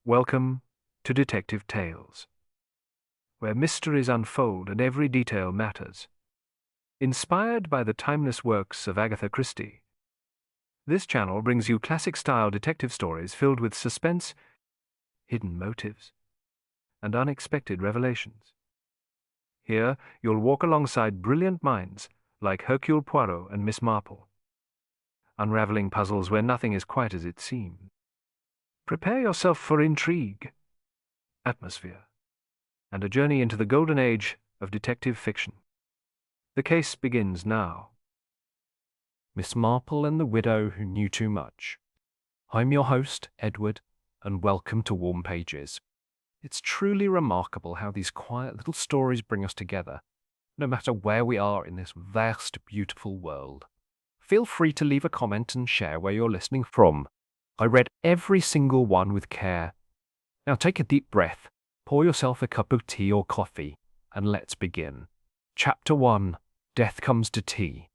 Welcome to Detective Tales, where mysteries unfold and every detail matters. Inspired by the timeless works of Agatha Christie, this channel brings you classic-style detective stories filled with suspense, hidden motives, and unexpected revelations. Here, you'll walk alongside brilliant minds like Hercule Poirot and Miss Marple, unraveling puzzles where nothing is quite as it seems. Prepare yourself for intrigue, atmosphere, and a journey into the golden age of detective fiction. The case begins now. Miss Marple and the Widow Who Knew Too Much. I'm your host, Edward, and welcome to Warm Pages. It's truly remarkable how these quiet little stories bring us together, no matter where we are in this vast, beautiful world. Feel free to leave a comment and share where you're listening from. I read every single one with care. Now take a deep breath, pour yourself a cup of tea or coffee, and let's begin. Chapter 1. Death Comes to Tea.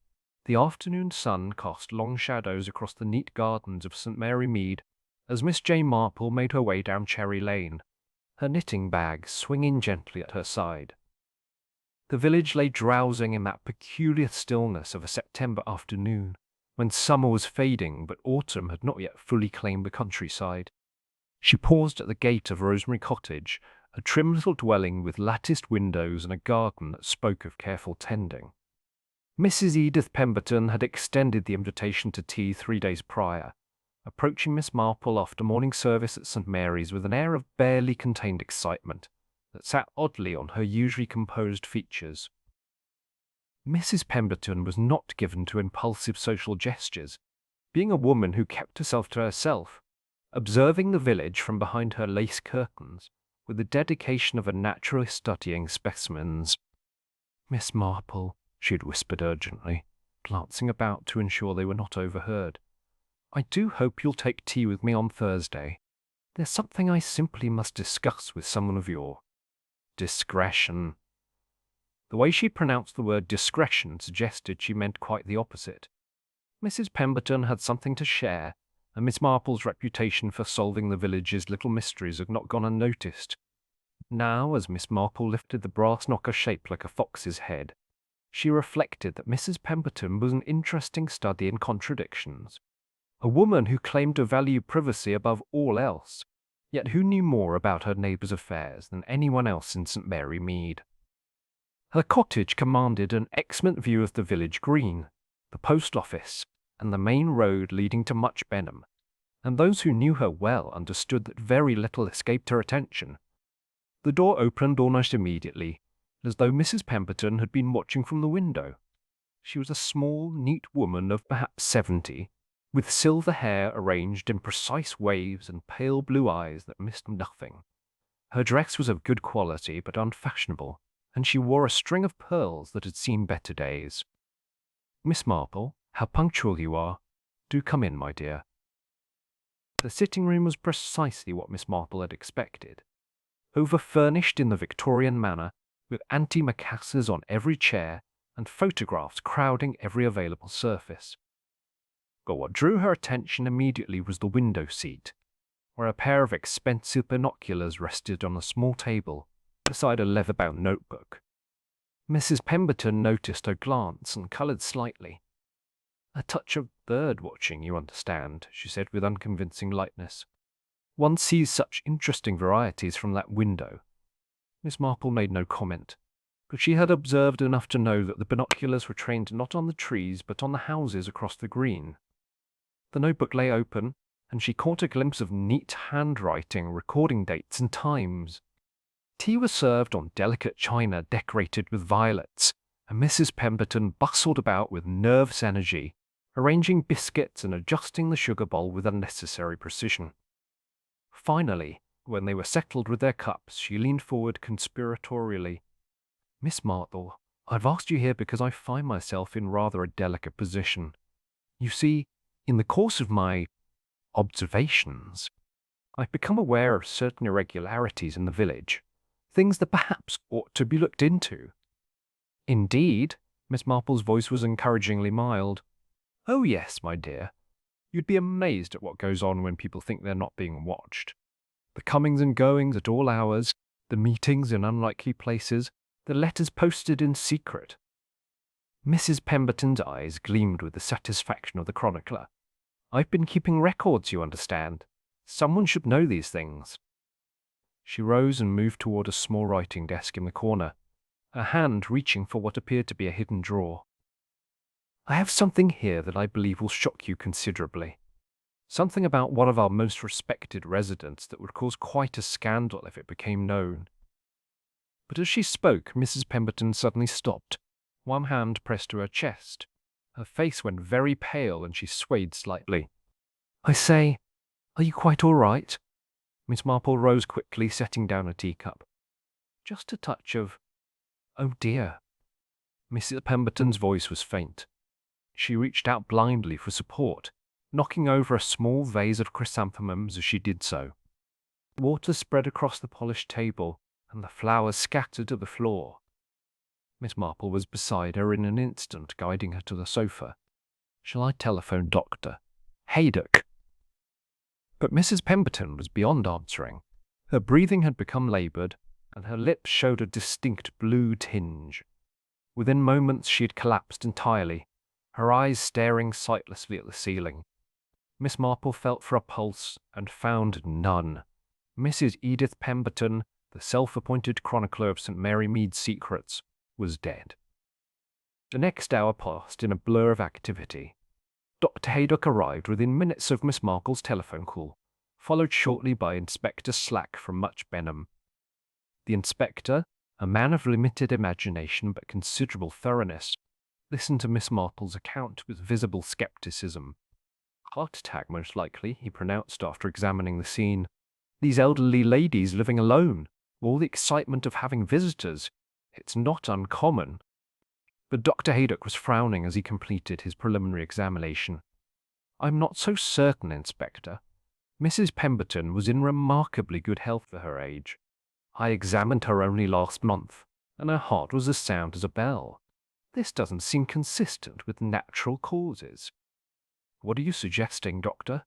The afternoon sun cast long shadows across the neat gardens of St. Mary Mead as Miss J. Marple made her way down Cherry Lane, her knitting bag swinging gently at her side. The village lay drowsing in that peculiar stillness of a September afternoon, when summer was fading but autumn had not yet fully claimed the countryside. She paused at the gate of Rosemary Cottage, a trim little dwelling with latticed windows and a garden that spoke of careful tending. Mrs. Edith Pemberton had extended the invitation to tea 3 days prior, approaching Miss Marple after morning service at St. Mary's with an air of barely contained excitement that sat oddly on her usually composed features. Mrs. Pemberton was not given to impulsive social gestures, being a woman who kept herself to herself, observing the village from behind her lace curtains with the dedication of a naturalist studying specimens. "Miss Marple," she had whispered urgently, glancing about to ensure they were not overheard, "I do hope you'll take tea with me on Thursday. There's something I simply must discuss with someone of your discretion." The way she pronounced the word discretion suggested she meant quite the opposite. Mrs. Pemberton had something to share, and Miss Marple's reputation for solving the village's little mysteries had not gone unnoticed. Now, as Miss Marple lifted the brass knocker shaped like a fox's head, she reflected that Mrs. Pemberton was an interesting study in contradictions. A woman who claimed to value privacy above all else, yet who knew more about her neighbours' affairs than anyone else in St. Mary Mead. Her cottage commanded an excellent view of the village green, the post office, and the main road leading to Much Benham, and those who knew her well understood that very little escaped her attention. The door opened almost immediately, as though Mrs. Pemberton had been watching from the window. She was a small, neat woman of perhaps 70, with silver hair arranged in precise waves and pale blue eyes that missed nothing. Her dress was of good quality but unfashionable, and she wore a string of pearls that had seen better days. "Miss Marple, how punctual you are. Do come in, my dear." The sitting room was precisely what Miss Marple had expected. Over-furnished in the Victorian manner, with antimacassars on every chair and photographs crowding every available surface. But what drew her attention immediately was the window seat, where a pair of expensive binoculars rested on a small table beside a leather-bound notebook. Mrs. Pemberton noticed her glance and coloured slightly. "A touch of bird-watching, you understand," she said with unconvincing lightness. "One sees such interesting varieties from that window." Miss Marple made no comment, but she had observed enough to know that the binoculars were trained not on the trees but on the houses across the green. The notebook lay open, and she caught a glimpse of neat handwriting recording dates and times. Tea was served on delicate china decorated with violets, and Mrs. Pemberton bustled about with nervous energy, arranging biscuits and adjusting the sugar bowl with unnecessary precision. Finally, when they were settled with their cups, she leaned forward conspiratorially. "Miss Marple, I've asked you here because I find myself in rather a delicate position. You see, in the course of my observations, I've become aware of certain irregularities in the village, things that perhaps ought to be looked into." "Indeed?" Miss Marple's voice was encouragingly mild. "Oh yes, my dear. You'd be amazed at what goes on when people think they're not being watched. The comings and goings at all hours, the meetings in unlikely places, the letters posted in secret. Mrs. Pemberton's eyes gleamed with the satisfaction of the chronicler. I've been keeping records, you understand. Someone should know these things. She rose and moved toward a small writing desk in the corner, her hand reaching for what appeared to be a hidden drawer. I have something here that I believe will shock you considerably. Something about one of our most respected residents that would cause quite a scandal if it became known. But as she spoke, Mrs. Pemberton suddenly stopped, one hand pressed to her chest. Her face went very pale and she swayed slightly. I say, are you quite all right? Miss Marple rose quickly, setting down a teacup. Just a touch of, oh dear. Mrs. Pemberton's voice was faint. She reached out blindly for support, knocking over a small vase of chrysanthemums as she did so. Water spread across the polished table, and the flowers scattered to the floor. Miss Marple was beside her in an instant, guiding her to the sofa. Shall I telephone Dr. Haydock? But Mrs. Pemberton was beyond answering. Her breathing had become laboured, and her lips showed a distinct blue tinge. Within moments she had collapsed entirely, her eyes staring sightlessly at the ceiling. Miss Marple felt for a pulse and found none. Mrs. Edith Pemberton, the self-appointed chronicler of St. Mary Mead's secrets, was dead. The next hour passed in a blur of activity. Dr. Haydock arrived within minutes of Miss Marple's telephone call, followed shortly by Inspector Slack from Much Benham. The inspector, a man of limited imagination but considerable thoroughness, listened to Miss Marple's account with visible scepticism. Heart attack, most likely, he pronounced after examining the scene. These elderly ladies living alone, all the excitement of having visitors. It's not uncommon. But Dr. Haydock was frowning as he completed his preliminary examination. I'm not so certain, Inspector. Mrs. Pemberton was in remarkably good health for her age. I examined her only last month, and her heart was as sound as a bell. This doesn't seem consistent with natural causes. What are you suggesting, Doctor?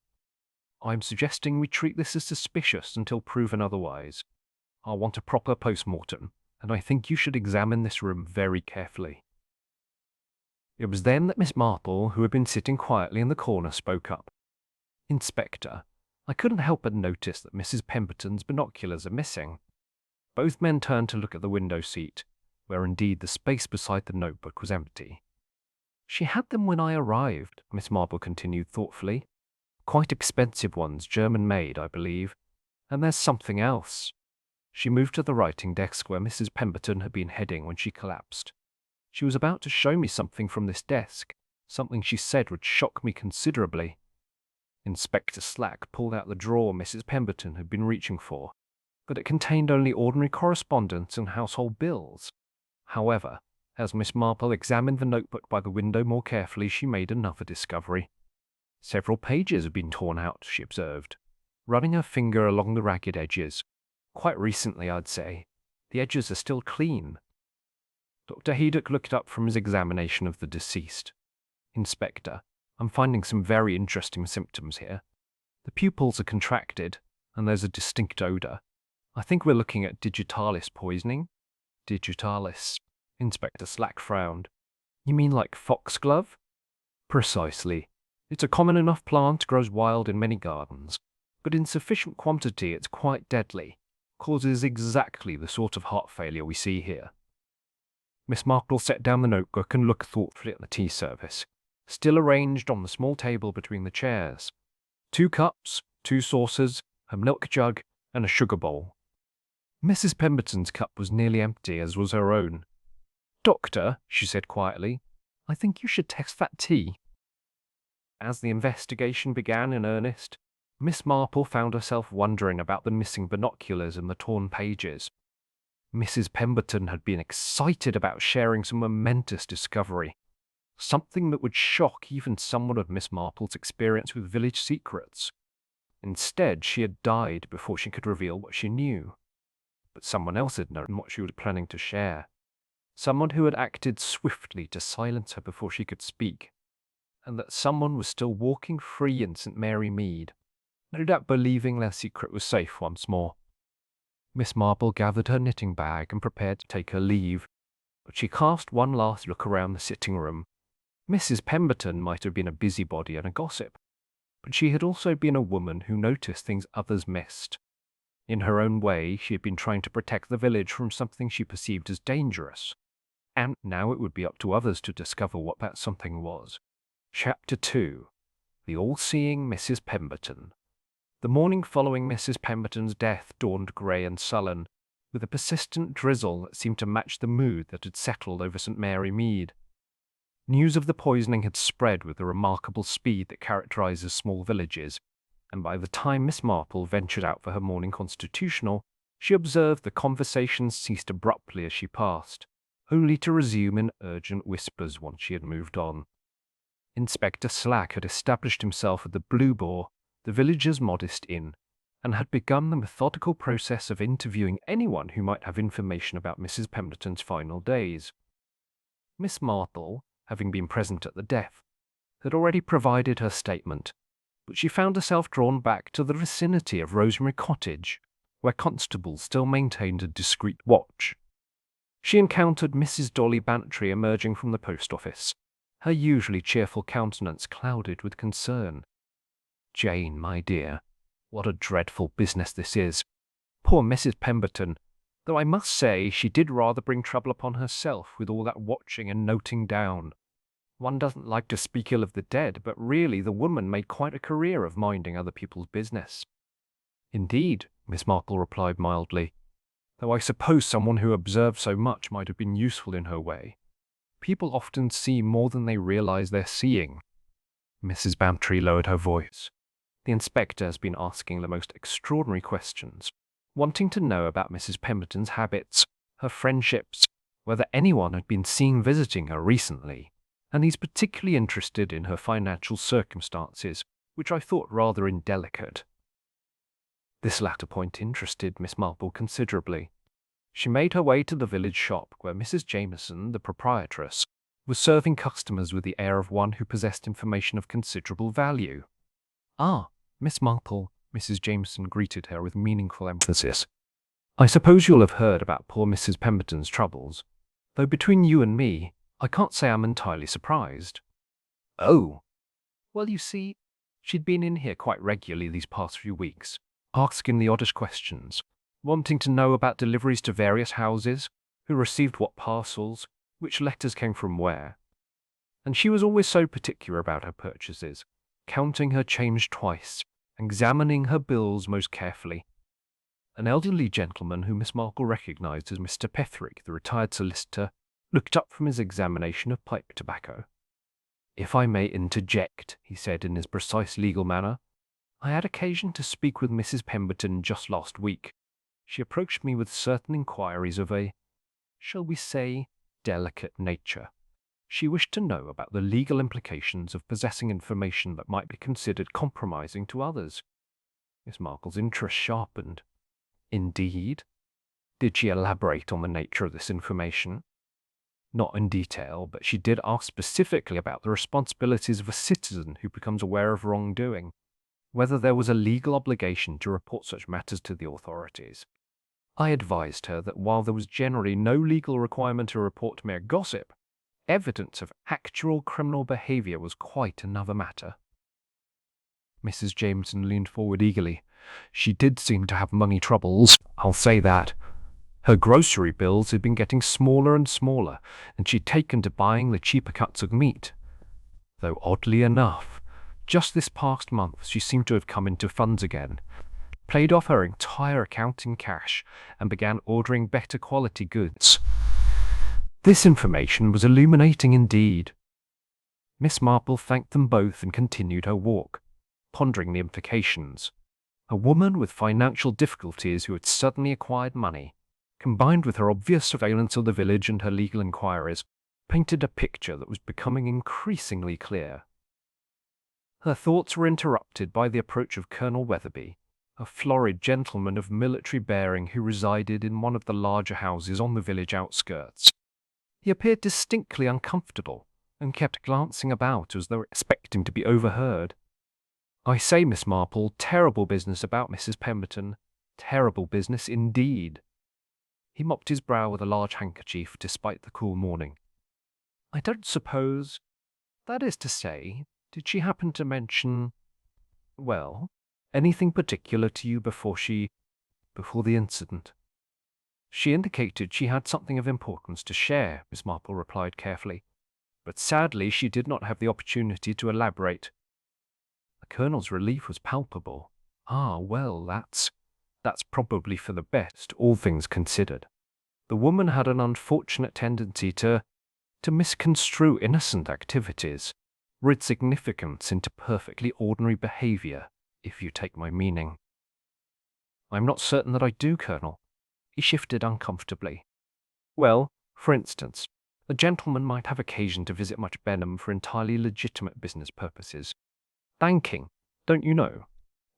I'm suggesting we treat this as suspicious until proven otherwise. I'll want a proper post-mortem, and I think you should examine this room very carefully. It was then that Miss Marple, who had been sitting quietly in the corner, spoke up. Inspector, I couldn't help but notice that Mrs. Pemberton's binoculars are missing. Both men turned to look at the window seat, where indeed the space beside the notebook was empty. She had them when I arrived, Miss Marple continued thoughtfully. Quite expensive ones, German-made, I believe. And there's something else. She moved to the writing desk where Mrs. Pemberton had been heading when she collapsed. She was about to show me something from this desk, something she said would shock me considerably. Inspector Slack pulled out the drawer Mrs. Pemberton had been reaching for, but it contained only ordinary correspondence and household bills. However, as Miss Marple examined the notebook by the window more carefully, she made another discovery. Several pages had been torn out, she observed, running her finger along the ragged edges. Quite recently, I'd say. The edges are still clean. Dr. Haydock looked up from his examination of the deceased. Inspector, I'm finding some very interesting symptoms here. The pupils are contracted, and there's a distinct odor. I think we're looking at digitalis poisoning. Digitalis. Inspector Slack frowned. You mean like foxglove? Precisely. It's a common enough plant, grows wild in many gardens, but in sufficient quantity it's quite deadly, causes exactly the sort of heart failure we see here. Miss Marple set down the notebook and looked thoughtfully at the tea service, still arranged on the small table between the chairs. 2 cups, 2 saucers, a milk jug, and a sugar bowl. Mrs. Pemberton's cup was nearly empty, as was her own. Doctor, she said quietly, I think you should test that tea. As the investigation began in earnest, Miss Marple found herself wondering about the missing binoculars and the torn pages. Mrs. Pemberton had been excited about sharing some momentous discovery, something that would shock even someone of Miss Marple's experience with village secrets. Instead, she had died before she could reveal what she knew. But someone else had known what she was planning to share. Someone who had acted swiftly to silence her before she could speak. And that someone was still walking free in St. Mary Mead. no doubt believing their secret was safe once more. Miss Marple gathered her knitting bag and prepared to take her leave, but she cast one last look around the sitting room. Mrs. Pemberton might have been a busybody and a gossip, but she had also been a woman who noticed things others missed. In her own way, she had been trying to protect the village from something she perceived as dangerous, and now it would be up to others to discover what that something was. Chapter 2. The All-Seeing Mrs. Pemberton. The morning following Mrs. Pemberton's death dawned grey and sullen, with a persistent drizzle that seemed to match the mood that had settled over St. Mary Mead. News of the poisoning had spread with the remarkable speed that characterizes small villages, and by the time Miss Marple ventured out for her morning constitutional, she observed the conversations ceased abruptly as she passed, only to resume in urgent whispers once she had moved on. Inspector Slack had established himself at the Blue Boar, the village's modest inn, and had begun the methodical process of interviewing anyone who might have information about Mrs. Pemberton's final days. Miss Marple, having been present at the death, had already provided her statement, but she found herself drawn back to the vicinity of Rosemary Cottage, where constables still maintained a discreet watch. She encountered Mrs. Dolly Bantry emerging from the post office, her usually cheerful countenance clouded with concern. "Jane, my dear, what a dreadful business this is. Poor Mrs. Pemberton, though I must say she did rather bring trouble upon herself with all that watching and noting down. One doesn't like to speak ill of the dead, but really the woman made quite a career of minding other people's business." "Indeed," Miss Marple replied mildly, "though I suppose someone who observed so much might have been useful in her way. People often see more than they realize they're seeing." Mrs. Bantry lowered her voice. "The inspector has been asking the most extraordinary questions, wanting to know about Mrs. Pemberton's habits, her friendships, whether anyone had been seen visiting her recently, and he's particularly interested in her financial circumstances, which I thought rather indelicate." This latter point interested Miss Marple considerably. She made her way to the village shop where Mrs. Jameson, the proprietress, was serving customers with the air of one who possessed information of considerable value. "Ah, Miss Marple," Mrs. Jameson greeted her with meaningful emphasis. "I suppose you'll have heard about poor Mrs. Pemberton's troubles, though between you and me, I can't say I'm entirely surprised." "Oh, well, you see, she'd been in here quite regularly these past few weeks, asking the oddest questions, wanting to know about deliveries to various houses, who received what parcels, which letters came from where. And she was always so particular about her purchases, counting her change twice, examining her bills most carefully." An elderly gentleman whom Miss Marple recognized as Mr. Petherick, the retired solicitor, looked up from his examination of pipe tobacco. "If I may interject," he said in his precise legal manner, "I had occasion to speak with Mrs. Pemberton just last week. She approached me with certain inquiries of a, shall we say, delicate nature. She wished to know about the legal implications of possessing information that might be considered compromising to others." Miss Marple's interest sharpened. "Indeed? Did she elaborate on the nature of this information?" "Not in detail, but she did ask specifically about the responsibilities of a citizen who becomes aware of wrongdoing, whether there was a legal obligation to report such matters to the authorities. I advised her that while there was generally no legal requirement to report mere gossip, evidence of actual criminal behavior was quite another matter." Mrs. Jameson leaned forward eagerly. "She did seem to have money troubles, I'll say that. Her grocery bills had been getting smaller and smaller, and she'd taken to buying the cheaper cuts of meat. Though oddly enough, just this past month she seemed to have come into funds again, paid off her entire account in cash, and began ordering better quality goods." This information was illuminating indeed. Miss Marple thanked them both and continued her walk, pondering the implications. A woman with financial difficulties who had suddenly acquired money, combined with her obvious surveillance of the village and her legal inquiries, painted a picture that was becoming increasingly clear. Her thoughts were interrupted by the approach of Colonel Weatherby, a florid gentleman of military bearing who resided in one of the larger houses on the village outskirts. He appeared distinctly uncomfortable, and kept glancing about as though expecting to be overheard. I say, Miss Marple, terrible business about Mrs. Pemberton. Terrible business indeed. He mopped his brow with a large handkerchief despite the cool morning. I don't suppose, that is to say, did she happen to mention, well, anything particular to you before the incident? She indicated she had something of importance to share, Miss Marple replied carefully, but sadly she did not have the opportunity to elaborate. The Colonel's relief was palpable. Ah, well, that's probably for the best, all things considered. The woman had an unfortunate tendency to misconstrue innocent activities, read significance into perfectly ordinary behavior, if you take my meaning. I'm not certain that I do, Colonel. He shifted uncomfortably. Well, for instance, a gentleman might have occasion to visit Much Benham for entirely legitimate business purposes. Banking, don't you know?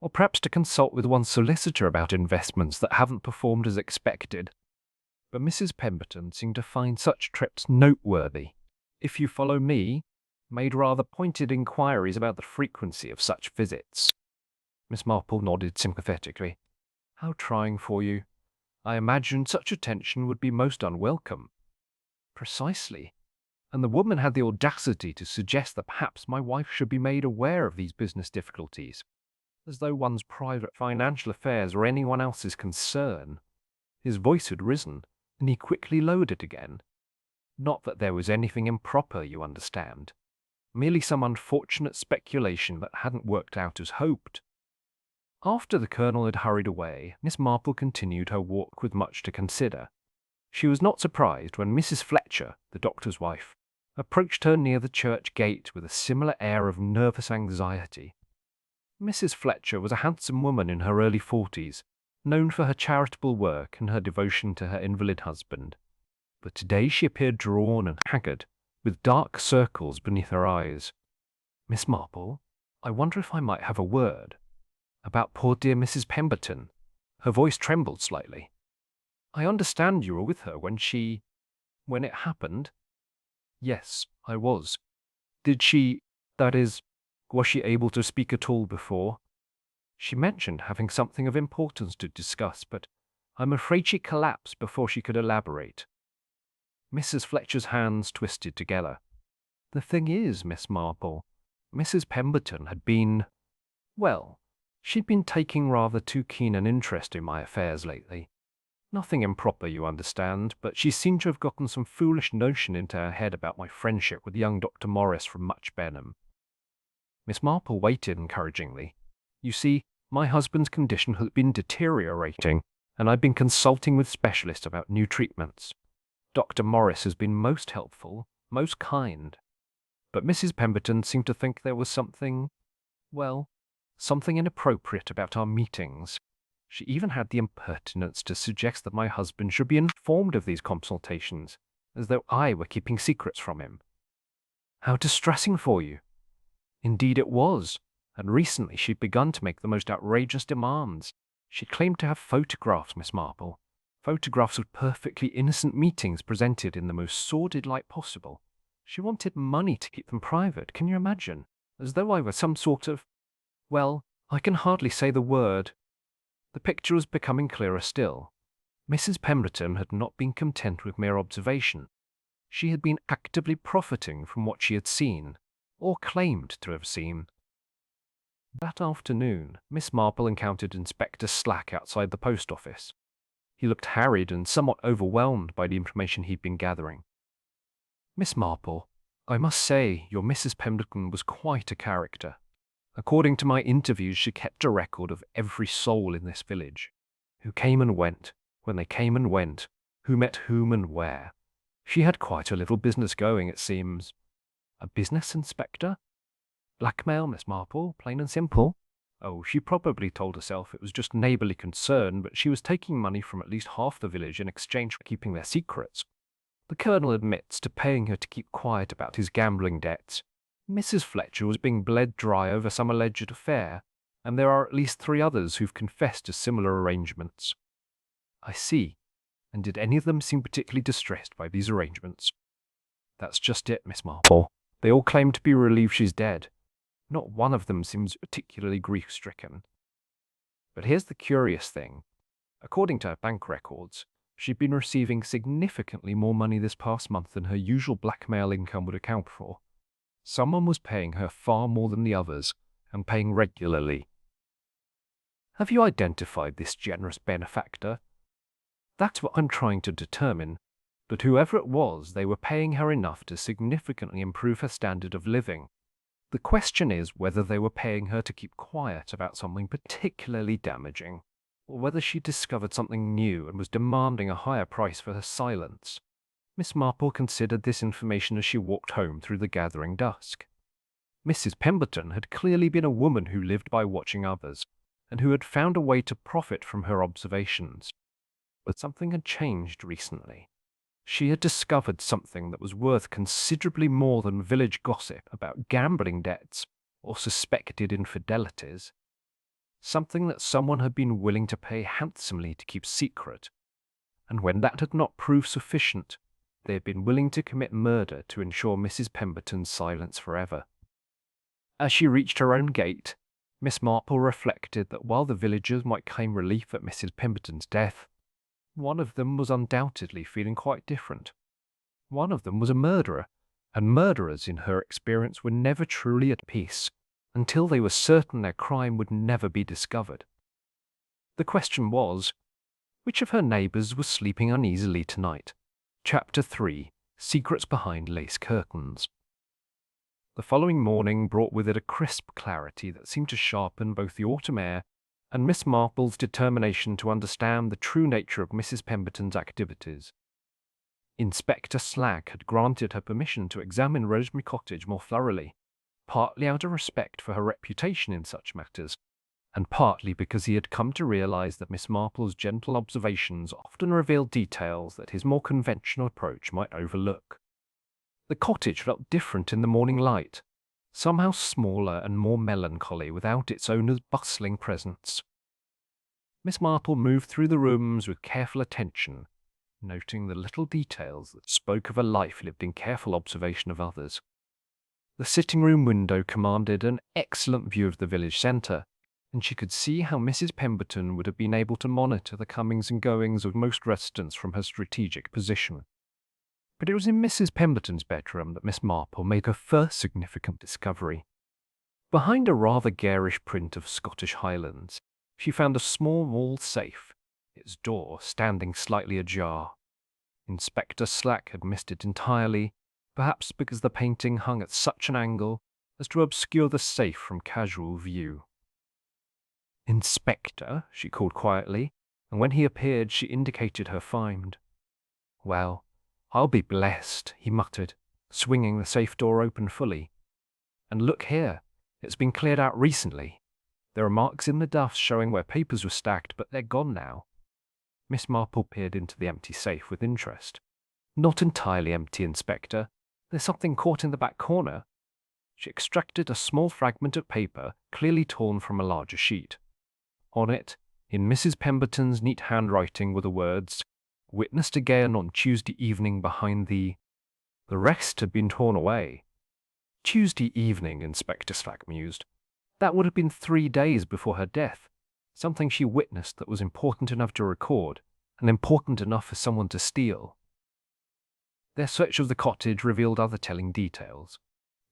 Or perhaps to consult with one's solicitor about investments that haven't performed as expected. But Mrs. Pemberton seemed to find such trips noteworthy. If you follow me, made rather pointed inquiries about the frequency of such visits. Miss Marple nodded sympathetically. How trying for you. I imagined such attention would be most unwelcome. Precisely. And the woman had the audacity to suggest that perhaps my wife should be made aware of these business difficulties, as though one's private financial affairs were anyone else's concern. His voice had risen, and he quickly lowered it again. Not that there was anything improper, you understand. Merely some unfortunate speculation that hadn't worked out as hoped. After the Colonel had hurried away, Miss Marple continued her walk with much to consider. She was not surprised when Mrs. Fletcher, the doctor's wife, approached her near the church gate with a similar air of nervous anxiety. Mrs. Fletcher was a handsome woman in her early 40s, known for her charitable work and her devotion to her invalid husband. But today she appeared drawn and haggard, with dark circles beneath her eyes. Miss Marple, I wonder if I might have a word about poor dear Mrs. Pemberton. Her voice trembled slightly. I understand you were with her when it happened? Yes, I was. Did she, that is, was she able to speak at all before? She mentioned having something of importance to discuss, but I'm afraid she collapsed before she could elaborate. Mrs. Fletcher's hands twisted together. The thing is, Miss Marple, Mrs. Pemberton had been, well, she'd been taking rather too keen an interest in my affairs lately. Nothing improper, you understand, but she seemed to have gotten some foolish notion into her head about my friendship with young Dr. Morris from Much Benham. Miss Marple waited encouragingly. You see, my husband's condition has been deteriorating, and I've been consulting with specialists about new treatments. Dr. Morris has been most helpful, most kind. But Mrs. Pemberton seemed to think there was something inappropriate about our meetings. She even had the impertinence to suggest that my husband should be informed of these consultations, as though I were keeping secrets from him. How distressing for you. Indeed it was, and recently she'd begun to make the most outrageous demands. She claimed to have photographs, Miss Marple, photographs of perfectly innocent meetings presented in the most sordid light possible. She wanted money to keep them private, can you imagine? As though I were some sort of, well, I can hardly say the word. The picture was becoming clearer still. Mrs. Pemberton had not been content with mere observation. She had been actively profiting from what she had seen, or claimed to have seen. That afternoon, Miss Marple encountered Inspector Slack outside the post office. He looked harried and somewhat overwhelmed by the information he'd been gathering. Miss Marple, I must say your Mrs. Pemberton was quite a character. According to my interviews, she kept a record of every soul in this village, who came and went, when they came and went, who met whom and where. She had quite a little business going, it seems. A business, Inspector? Blackmail, Miss Marple, plain and simple. Oh, she probably told herself it was just neighbourly concern, but she was taking money from at least half the village in exchange for keeping their secrets. The Colonel admits to paying her to keep quiet about his gambling debts. Mrs. Fletcher was being bled dry over some alleged affair, and there are at least 3 others who've confessed to similar arrangements. I see. And did any of them seem particularly distressed by these arrangements? That's just it, Miss Marple. They all claim to be relieved she's dead. Not one of them seems particularly grief-stricken. But here's the curious thing. According to her bank records, she'd been receiving significantly more money this past month than her usual blackmail income would account for. Someone was paying her far more than the others, and paying regularly. Have you identified this generous benefactor? That's what I'm trying to determine. But whoever it was, they were paying her enough to significantly improve her standard of living. The question is whether they were paying her to keep quiet about something particularly damaging, or whether she discovered something new and was demanding a higher price for her silence. Miss Marple considered this information as she walked home through the gathering dusk. Mrs. Pemberton had clearly been a woman who lived by watching others, and who had found a way to profit from her observations. But something had changed recently. She had discovered something that was worth considerably more than village gossip about gambling debts or suspected infidelities. Something that someone had been willing to pay handsomely to keep secret. And when that had not proved sufficient, they had been willing to commit murder to ensure Mrs. Pemberton's silence forever. As she reached her own gate, Miss Marple reflected that while the villagers might claim relief at Mrs. Pemberton's death, one of them was undoubtedly feeling quite different. One of them was a murderer, and murderers, in her experience, were never truly at peace until they were certain their crime would never be discovered. The question was, which of her neighbours was sleeping uneasily tonight? Chapter 3: Secrets Behind Lace Curtains. The following morning brought with it a crisp clarity that seemed to sharpen both the autumn air and Miss Marple's determination to understand the true nature of Mrs. Pemberton's activities. Inspector Slack had granted her permission to examine Rosemary Cottage more thoroughly, partly out of respect for her reputation in such matters, and partly because he had come to realize that Miss Marple's gentle observations often revealed details that his more conventional approach might overlook. The cottage felt different in the morning light, somehow smaller and more melancholy without its owner's bustling presence. Miss Marple moved through the rooms with careful attention, noting the little details that spoke of a life lived in careful observation of others. The sitting-room window commanded an excellent view of the village centre, and she could see how Mrs. Pemberton would have been able to monitor the comings and goings of most residents from her strategic position. But it was in Mrs. Pemberton's bedroom that Miss Marple made her first significant discovery. Behind a rather garish print of Scottish Highlands, she found a small wall safe, its door standing slightly ajar. Inspector Slack had missed it entirely, perhaps because the painting hung at such an angle as to obscure the safe from casual view. "Inspector," she called quietly, and when he appeared she indicated her find. "Well, I'll be blessed," he muttered, swinging the safe door open fully. "And look here, it's been cleared out recently. There are marks in the dust showing where papers were stacked, but they're gone now." Miss Marple peered into the empty safe with interest. "Not entirely empty, Inspector. There's something caught in the back corner." She extracted a small fragment of paper, clearly torn from a larger sheet. On it, in Mrs. Pemberton's neat handwriting, were the words, "Witnessed again on Tuesday evening behind the—" The rest had been torn away. Tuesday evening, Inspector Slack mused. That would have been 3 days before her death, something she witnessed that was important enough to record, and important enough for someone to steal. Their search of the cottage revealed other telling details.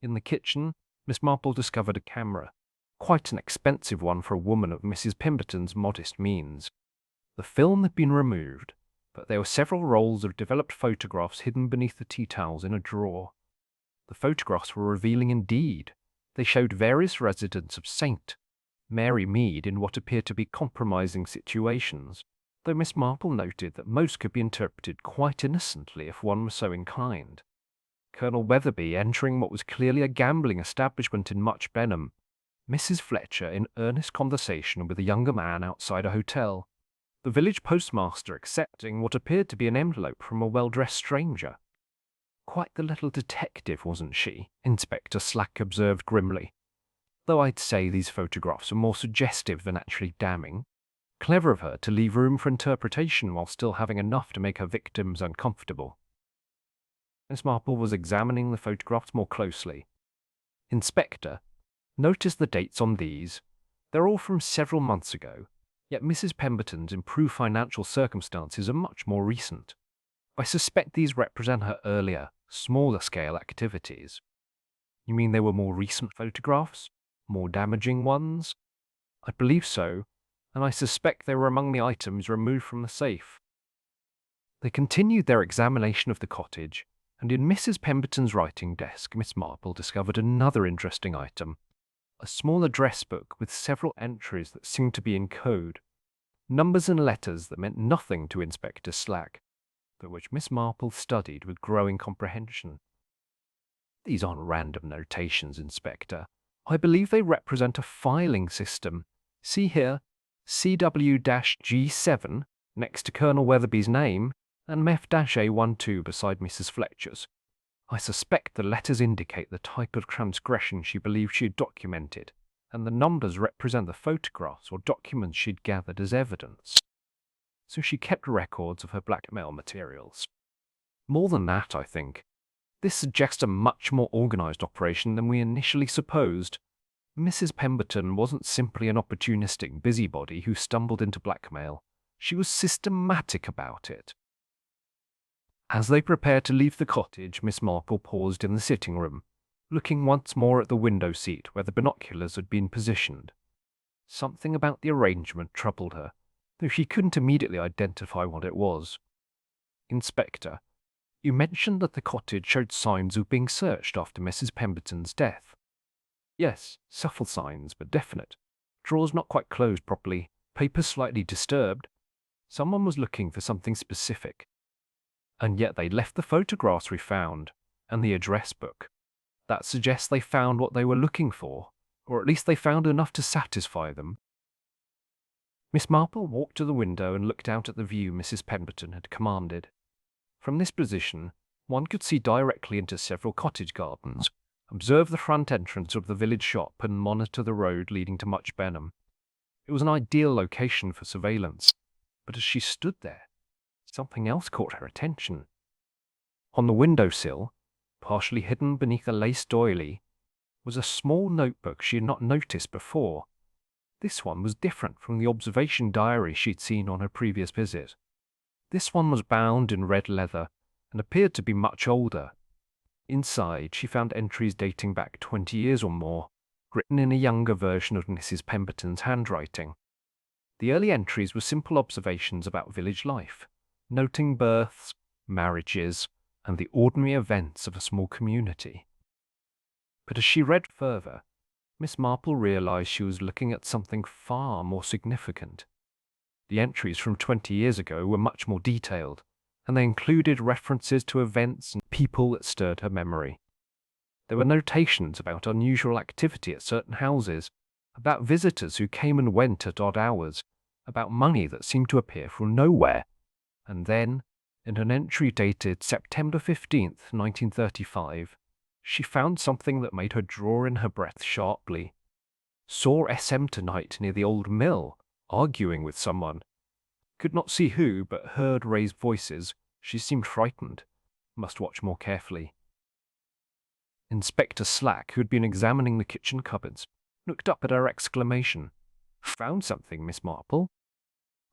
In the kitchen, Miss Marple discovered a camera, quite an expensive one for a woman of Mrs. Pemberton's modest means. The film had been removed, but there were several rolls of developed photographs hidden beneath the tea towels in a drawer. The photographs were revealing indeed. They showed various residents of St. Mary Mead in what appeared to be compromising situations, though Miss Marple noted that most could be interpreted quite innocently if one was so inclined. Colonel Weatherby entering what was clearly a gambling establishment in Much Benham, Mrs. Fletcher in earnest conversation with a younger man outside a hotel, the village postmaster accepting what appeared to be an envelope from a well-dressed stranger. Quite the little detective, wasn't she? Inspector Slack observed grimly. Though I'd say these photographs are more suggestive than actually damning. Clever of her to leave room for interpretation while still having enough to make her victims uncomfortable. Miss Marple was examining the photographs more closely. "Inspector, Notice the dates on these. They're all from several months ago, yet Mrs. Pemberton's improved financial circumstances are much more recent. I suspect these represent her earlier, smaller-scale activities. You mean they were more recent photographs? More damaging ones? I believe so, and I suspect they were among the items removed from the safe. They continued their examination of the cottage, and in Mrs. Pemberton's writing desk, Miss Marple discovered another interesting item, a small address book with several entries that seemed to be in code, numbers and letters that meant nothing to Inspector Slack, but which Miss Marple studied with growing comprehension. These aren't random notations, Inspector. I believe they represent a filing system. See here, CW-G7 next to Colonel Weatherby's name, and MEF-A12 beside Mrs. Fletcher's. I suspect the letters indicate the type of transgression she believed she had documented, and the numbers represent the photographs or documents she'd gathered as evidence. So she kept records of her blackmail materials. More than that, I think. This suggests a much more organized operation than we initially supposed. Mrs. Pemberton wasn't simply an opportunistic busybody who stumbled into blackmail. She was systematic about it. As they prepared to leave the cottage, Miss Marple paused in the sitting room, looking once more at the window seat where the binoculars had been positioned. Something about the arrangement troubled her, though she couldn't immediately identify what it was. Inspector, you mentioned that the cottage showed signs of being searched after Mrs. Pemberton's death. Yes, subtle signs, but definite. Drawers not quite closed properly, papers slightly disturbed. Someone was looking for something specific. And yet they left the photographs we found, and the address book. That suggests they found what they were looking for, or at least they found enough to satisfy them. Miss Marple walked to the window and looked out at the view Mrs. Pemberton had commanded. From this position, one could see directly into several cottage gardens, observe the front entrance of the village shop, and monitor the road leading to Much Benham. It was an ideal location for surveillance, but as she stood there, something else caught her attention. On the windowsill, partially hidden beneath a lace doily, was a small notebook she had not noticed before. This one was different from the observation diary she'd seen on her previous visit. This one was bound in red leather and appeared to be much older. Inside, she found entries dating back 20 years or more, written in a younger version of Mrs. Pemberton's handwriting. The early entries were simple observations about village life, noting births, marriages, and the ordinary events of a small community. But as she read further, Miss Marple realized she was looking at something far more significant. The entries from 20 years ago were much more detailed, and they included references to events and people that stirred her memory. There were notations about unusual activity at certain houses, about visitors who came and went at odd hours, about money that seemed to appear from nowhere. And then, in an entry dated September 15th, 1935, she found something that made her draw in her breath sharply. Saw SM tonight near the old mill, arguing with someone. Could not see who, but heard raised voices. She seemed frightened. Must watch more carefully. Inspector Slack, who had been examining the kitchen cupboards, looked up at her exclamation. "Found something, Miss Marple?"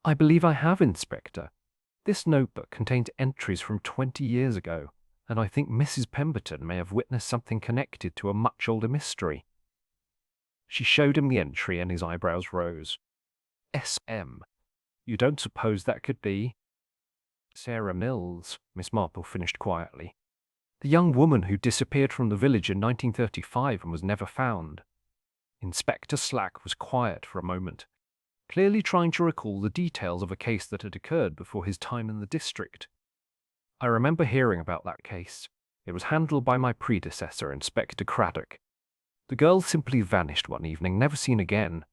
"I believe I have, Inspector. This notebook contains entries from 20 years ago, and I think Mrs. Pemberton may have witnessed something connected to a much older mystery." She showed him the entry, and his eyebrows rose. "SM. You don't suppose that could be—" "Sarah Mills," Miss Marple finished quietly. "The young woman who disappeared from the village in 1935 and was never found." Inspector Slack was quiet for a moment, clearly trying to recall the details of a case that had occurred before his time in the district. "I remember hearing about that case. It was handled by my predecessor, Inspector Craddock. The girl simply vanished one evening, never seen again.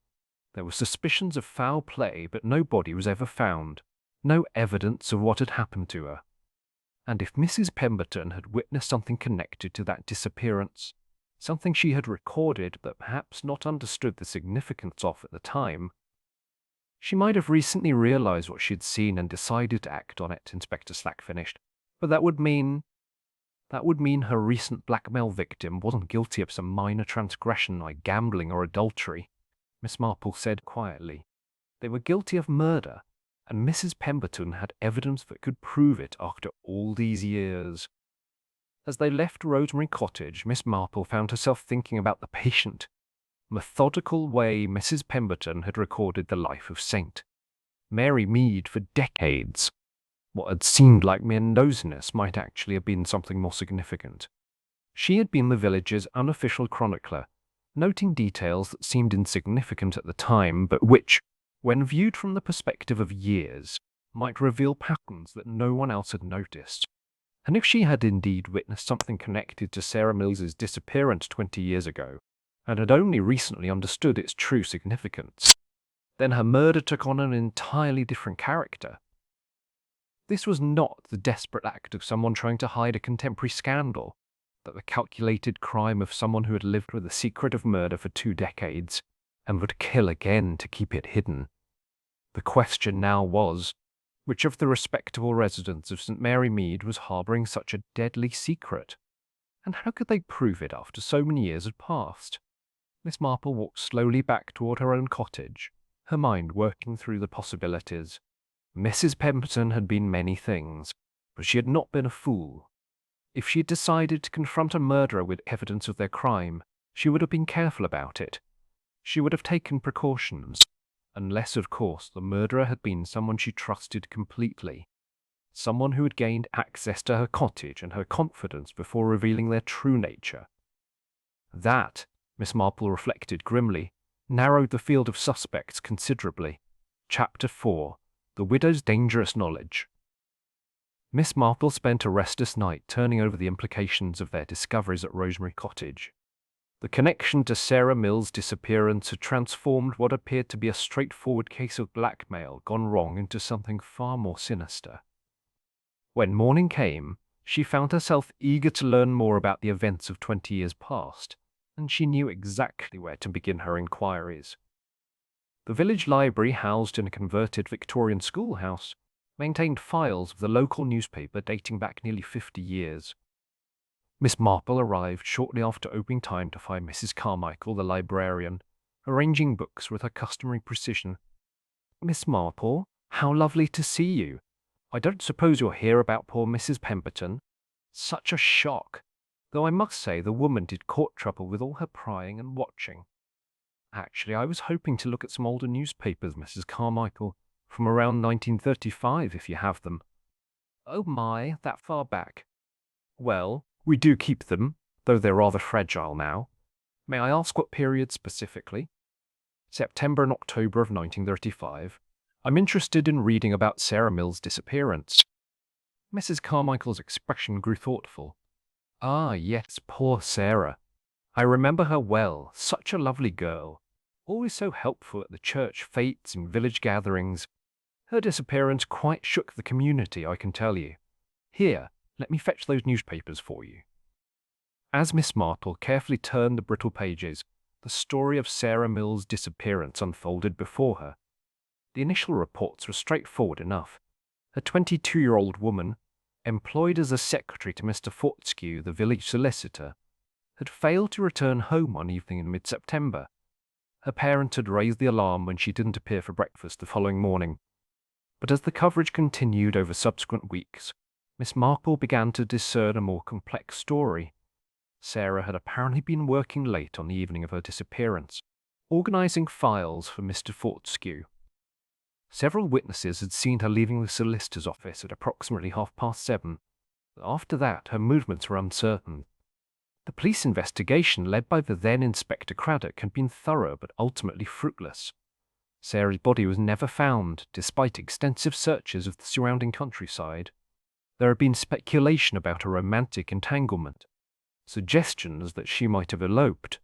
There were suspicions of foul play, but no body was ever found. No evidence of what had happened to her. And if Mrs. Pemberton had witnessed something connected to that disappearance, something she had recorded but perhaps not understood the significance of at the time, she might have recently realized what she had seen and decided to act on it," Inspector Slack finished. "But that would mean—" That would mean her recent blackmail victim wasn't guilty of some minor transgression like gambling or adultery, Miss Marple said quietly. They were guilty of murder, and Mrs. Pemberton had evidence that could prove it after all these years. As they left Rosemary Cottage, Miss Marple found herself thinking about the patient, methodical way Mrs. Pemberton had recorded the life of Saint Mary Mead for decades. What had seemed like mere nosiness might actually have been something more significant. She had been the village's unofficial chronicler, noting details that seemed insignificant at the time, but which, when viewed from the perspective of years, might reveal patterns that no one else had noticed. And if she had indeed witnessed something connected to Sarah Mills's disappearance 20 years ago, and had only recently understood its true significance, then her murder took on an entirely different character. This was not the desperate act of someone trying to hide a contemporary scandal, but the calculated crime of someone who had lived with the secret of murder for 2 decades, and would kill again to keep it hidden. The question now was, which of the respectable residents of St. Mary Mead was harbouring such a deadly secret? And how could they prove it after so many years had passed? Miss Marple walked slowly back toward her own cottage, her mind working through the possibilities. Mrs. Pemberton had been many things, but she had not been a fool. If she had decided to confront a murderer with evidence of their crime, she would have been careful about it. She would have taken precautions, unless, of course, the murderer had been someone she trusted completely, someone who had gained access to her cottage and her confidence before revealing their true nature. That, Miss Marple reflected grimly, narrowed the field of suspects considerably. Chapter 4. The Widow's Dangerous Knowledge. Miss Marple spent a restless night turning over the implications of their discoveries at Rosemary Cottage. The connection to Sarah Mill's disappearance had transformed what appeared to be a straightforward case of blackmail gone wrong into something far more sinister. When morning came, she found herself eager to learn more about the events of 20 years past, and she knew exactly where to begin her inquiries. The village library, housed in a converted Victorian schoolhouse, maintained files of the local newspaper dating back nearly 50 years. Miss Marple arrived shortly after opening time to find Mrs. Carmichael, the librarian, arranging books with her customary precision. "Miss Marple, how lovely to see you. I don't suppose you're here about poor Mrs. Pemberton? Such a shock, though I must say the woman did court trouble with all her prying and watching. Actually, I was hoping to look at some older newspapers, Mrs. Carmichael, from around 1935, if you have them." "Oh my, that far back?" "Well, we do keep them, though they're rather fragile now. May I ask what period specifically?" "September and October of 1935. I'm interested in reading about Sarah Mill's disappearance." Mrs. Carmichael's expression grew thoughtful. "Ah, yes, poor Sarah. I remember her well, such a lovely girl. Always so helpful at the church fetes and village gatherings. Her disappearance quite shook the community, I can tell you. Here, let me fetch those newspapers for you." As Miss Marple carefully turned the brittle pages, the story of Sarah Mill's disappearance unfolded before her. The initial reports were straightforward enough. A 22-year-old woman, employed as a secretary to Mr. Fortescue, the village solicitor, had failed to return home one evening in mid-September. Her parents had raised the alarm when she didn't appear for breakfast the following morning. But as the coverage continued over subsequent weeks, Miss Marple began to discern a more complex story. Sarah had apparently been working late on the evening of her disappearance, organizing files for Mr. Fortescue. Several witnesses had seen her leaving the solicitor's office at approximately 7:30, but after that her movements were uncertain. The police investigation led by the then Inspector Craddock had been thorough but ultimately fruitless. Sarah's body was never found, despite extensive searches of the surrounding countryside. There had been speculation about a romantic entanglement, suggestions that she might have eloped.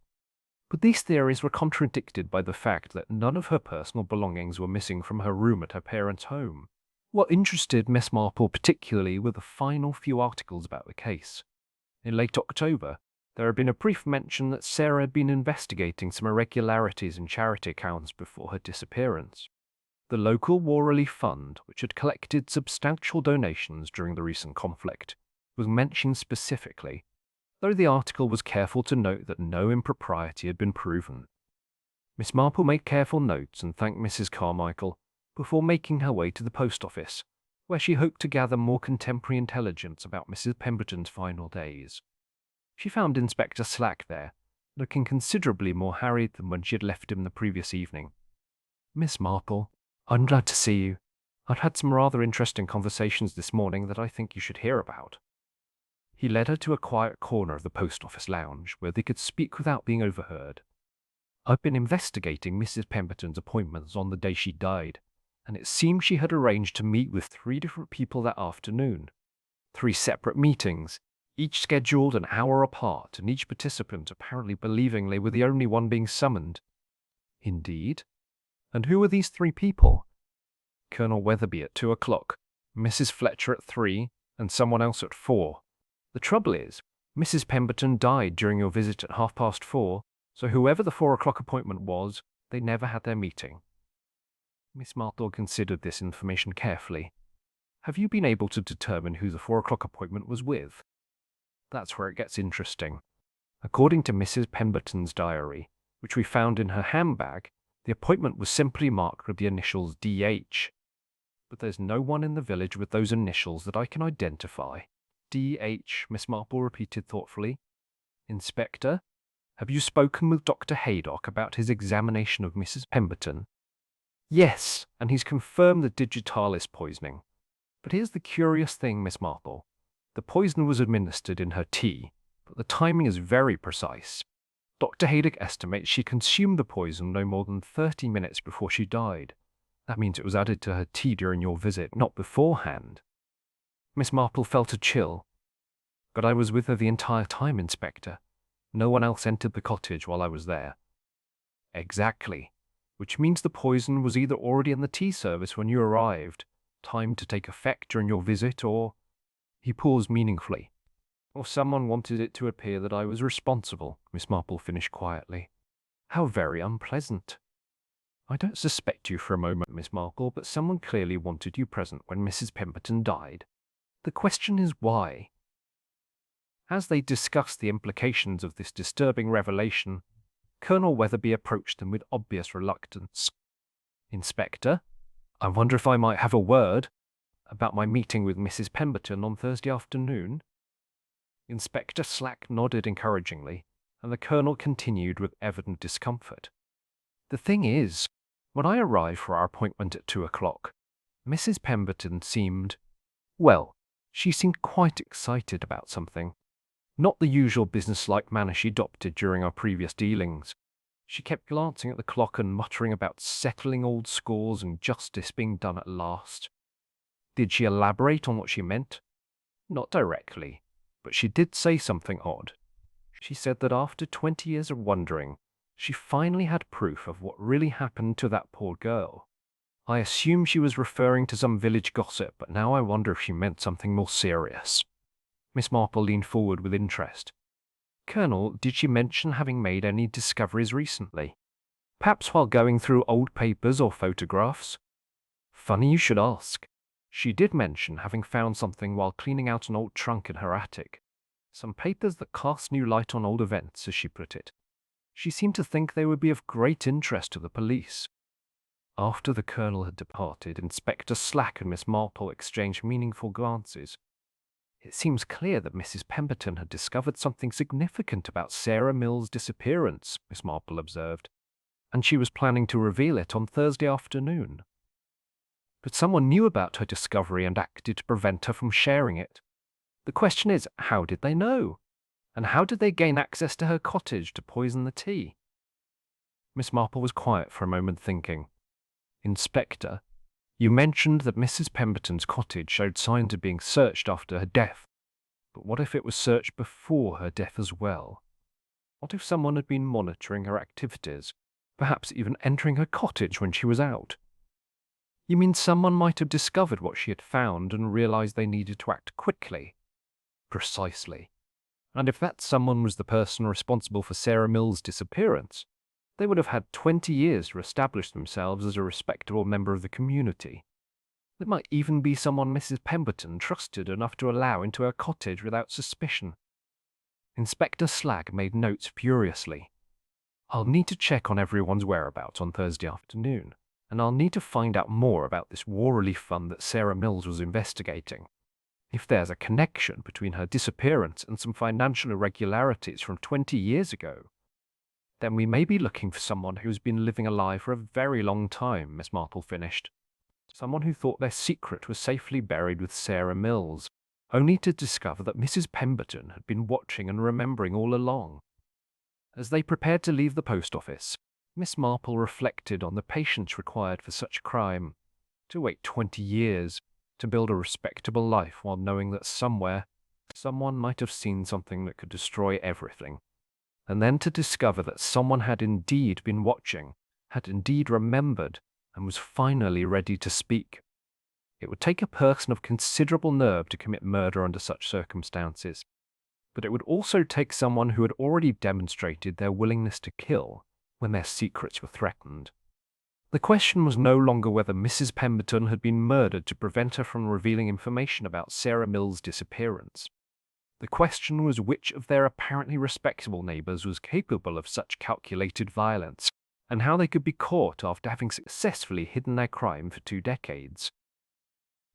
But these theories were contradicted by the fact that none of her personal belongings were missing from her room at her parents' home. What interested Miss Marple particularly were the final few articles about the case. In late October, there had been a brief mention that Sarah had been investigating some irregularities in charity accounts before her disappearance. The local War Relief Fund, which had collected substantial donations during the recent conflict, was mentioned specifically, though the article was careful to note that no impropriety had been proven. Miss Marple made careful notes and thanked Mrs. Carmichael before making her way to the post office, where she hoped to gather more contemporary intelligence about Mrs. Pemberton's final days. She found Inspector Slack there, looking considerably more harried than when she had left him the previous evening. "Miss Marple, I'm glad to see you. I've had some rather interesting conversations this morning that I think you should hear about." He led her to a quiet corner of the post office lounge where they could speak without being overheard. "I've been investigating Mrs. Pemberton's appointments on the day she died, and it seemed she had arranged to meet with 3 different people that afternoon. 3 separate meetings, each scheduled an hour apart, and each participant apparently believing they were the only one being summoned." "Indeed? And who were these 3 people?" "Colonel Weatherby at 2 o'clock, Mrs. Fletcher at 3, and someone else at 4. The trouble is, Mrs. Pemberton died during your visit at 4:30, so whoever the 4 o'clock appointment was, they never had their meeting." Miss Marple considered this information carefully. "Have you been able to determine who the 4 o'clock appointment was with?" "That's where it gets interesting. According to Mrs. Pemberton's diary, which we found in her handbag, the appointment was simply marked with the initials DH. But there's no one in the village with those initials that I can identify." "DH," Miss Marple repeated thoughtfully. "Inspector, have you spoken with Dr. Haydock about his examination of Mrs. Pemberton?" "Yes, and he's confirmed the digitalis poisoning. But here's the curious thing, Miss Marple. The poison was administered in her tea, but the timing is very precise. Dr. Haydock estimates she consumed the poison no more than 30 minutes before she died. That means it was added to her tea during your visit, not beforehand." Miss Marple felt a chill. "But I was with her the entire time, Inspector. No one else entered the cottage while I was there." "Exactly. Which means the poison was either already in the tea service when you arrived, timed to take effect during your visit, or—" He paused meaningfully. "Or someone wanted it to appear that I was responsible," Miss Marple finished quietly. "How very unpleasant." "I don't suspect you for a moment, Miss Marple, but someone clearly wanted you present when Mrs. Pemberton died. The question is why?" As they discussed the implications of this disturbing revelation, Colonel Weatherby approached them with obvious reluctance. "Inspector, I wonder if I might have a word about my meeting with Mrs. Pemberton on Thursday afternoon?" Inspector Slack nodded encouragingly, and the Colonel continued with evident discomfort. "The thing is, when I arrived for our appointment at 2 o'clock, Mrs. Pemberton seemed, well, she seemed quite excited about something. Not the usual businesslike manner she adopted during our previous dealings. She kept glancing at the clock and muttering about settling old scores and justice being done at last." "Did she elaborate on what she meant?" "Not directly, but she did say something odd. She said that after 20 years of wondering, she finally had proof of what really happened to that poor girl. I assumed she was referring to some village gossip, but now I wonder if she meant something more serious." Miss Marple leaned forward with interest. "Colonel, did she mention having made any discoveries recently? Perhaps while going through old papers or photographs?" "Funny you should ask. She did mention having found something while cleaning out an old trunk in her attic. Some papers that cast new light on old events, as she put it. She seemed to think they would be of great interest to the police." After the Colonel had departed, Inspector Slack and Miss Marple exchanged meaningful glances. "It seems clear that Mrs. Pemberton had discovered something significant about Sarah Mill's disappearance," Miss Marple observed, "and she was planning to reveal it on Thursday afternoon. But someone knew about her discovery and acted to prevent her from sharing it. The question is, how did they know? And how did they gain access to her cottage to poison the tea?" Miss Marple was quiet for a moment, thinking. "Inspector, you mentioned that Mrs. Pemberton's cottage showed signs of being searched after her death. But what if it was searched before her death as well? What if someone had been monitoring her activities, perhaps even entering her cottage when she was out?" "You mean someone might have discovered what she had found and realized they needed to act quickly?" "Precisely. And if that someone was the person responsible for Sarah Mill's disappearance, they would have had 20 years to establish themselves as a respectable member of the community. It might even be someone Mrs. Pemberton trusted enough to allow into her cottage without suspicion. Inspector Slag made notes furiously. I'll need to check on everyone's whereabouts on Thursday afternoon, and I'll need to find out more about this war relief fund that Sarah Mills was investigating. If there's a connection between her disappearance and some financial irregularities from 20 years ago, then we may be looking for someone who's been living a lie for a very long time, Miss Marple finished. Someone who thought their secret was safely buried with Sarah Mills, only to discover that Mrs. Pemberton had been watching and remembering all along. As they prepared to leave the post office, Miss Marple reflected on the patience required for such a crime. To wait 20 years, to build a respectable life while knowing that somewhere, someone might have seen something that could destroy everything. And then to discover that someone had indeed been watching, had indeed remembered, and was finally ready to speak. It would take a person of considerable nerve to commit murder under such circumstances, but it would also take someone who had already demonstrated their willingness to kill when their secrets were threatened. The question was no longer whether Mrs. Pemberton had been murdered to prevent her from revealing information about Sarah Mills' disappearance. The question was which of their apparently respectable neighbours was capable of such calculated violence, and how they could be caught after having successfully hidden their crime for 2 decades.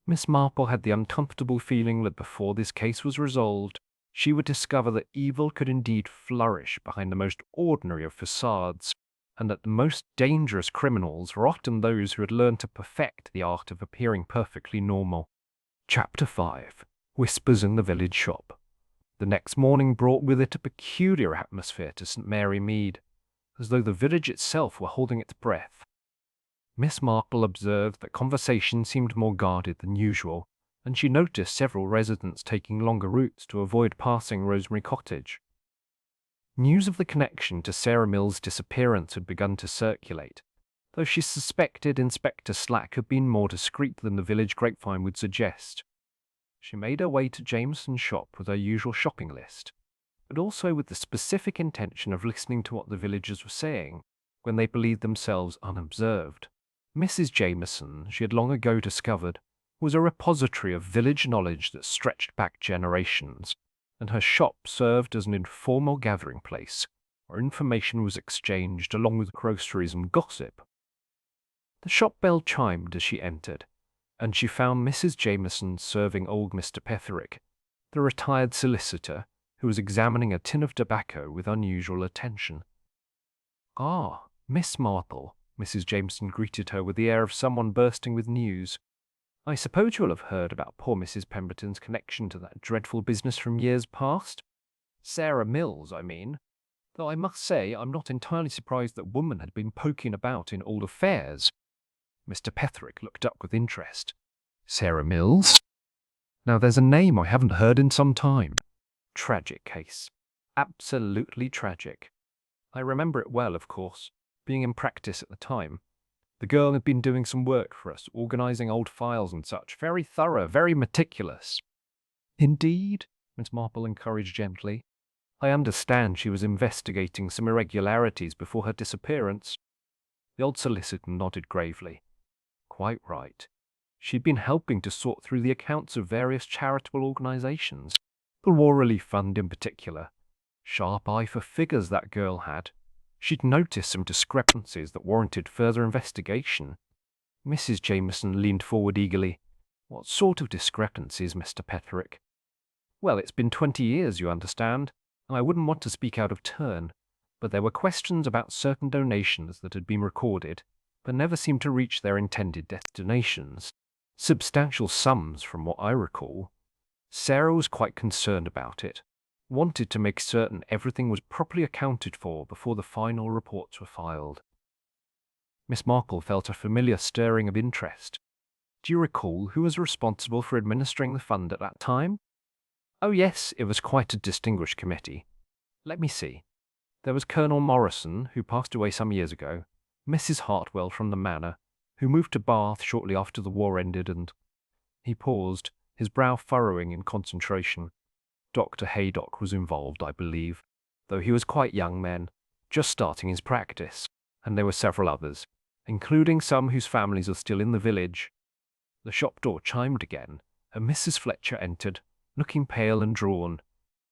Miss Marple had the uncomfortable feeling that before this case was resolved, she would discover that evil could indeed flourish behind the most ordinary of facades, and that the most dangerous criminals were often those who had learned to perfect the art of appearing perfectly normal. Chapter 5. Whispers in the Village Shop. The next morning brought with it a peculiar atmosphere to St. Mary Mead, as though the village itself were holding its breath. Miss Marple observed that conversation seemed more guarded than usual, and she noticed several residents taking longer routes to avoid passing Rosemary Cottage. News of the connection to Sarah Mills' disappearance had begun to circulate, though she suspected Inspector Slack had been more discreet than the village grapevine would suggest. She made her way to Jameson's shop with her usual shopping list, but also with the specific intention of listening to what the villagers were saying when they believed themselves unobserved. Mrs. Jameson, she had long ago discovered, was a repository of village knowledge that stretched back generations, and her shop served as an informal gathering place where information was exchanged along with groceries and gossip. The shop bell chimed as she entered, and she found Mrs. Jameson serving old Mr. Petherick, the retired solicitor, who was examining a tin of tobacco with unusual attention. "Ah, Miss Marple," Mrs. Jameson greeted her with the air of someone bursting with news. "I suppose you will have heard about poor Mrs. Pemberton's connection to that dreadful business from years past? Sarah Mills, I mean. Though I must say I'm not entirely surprised that woman had been poking about in old affairs." Mr. Petherick looked up with interest. "Sarah Mills? Now there's a name I haven't heard in some time. Tragic case. Absolutely tragic. I remember it well, of course, being in practice at the time. The girl had been doing some work for us, organizing old files and such. Very thorough, very meticulous." "Indeed?" Miss Marple encouraged gently. "I understand she was investigating some irregularities before her disappearance." The old solicitor nodded gravely. "Quite right. She'd been helping to sort through the accounts of various charitable organizations, the War Relief Fund in particular. Sharp eye for figures that girl had. She'd noticed some discrepancies that warranted further investigation." Mrs. Jameson leaned forward eagerly. "What sort of discrepancies, Mr. Petherick?" "Well, it's been 20 years, you understand, and I wouldn't want to speak out of turn, but there were questions about certain donations that had been recorded, but never seemed to reach their intended destinations. Substantial sums, from what I recall. Sarah was quite concerned about it, wanted to make certain everything was properly accounted for before the final reports were filed." Miss Marple felt a familiar stirring of interest. "Do you recall who was responsible for administering the fund at that time?" "Oh yes, it was quite a distinguished committee. Let me see. There was Colonel Morrison, who passed away some years ago, Mrs. Hartwell from the Manor, who moved to Bath shortly after the war ended, and—" He paused, his brow furrowing in concentration. "Dr. Haydock was involved, I believe, though he was quite young then, just starting his practice, and there were several others, including some whose families are still in the village." The shop door chimed again, and Mrs. Fletcher entered, looking pale and drawn.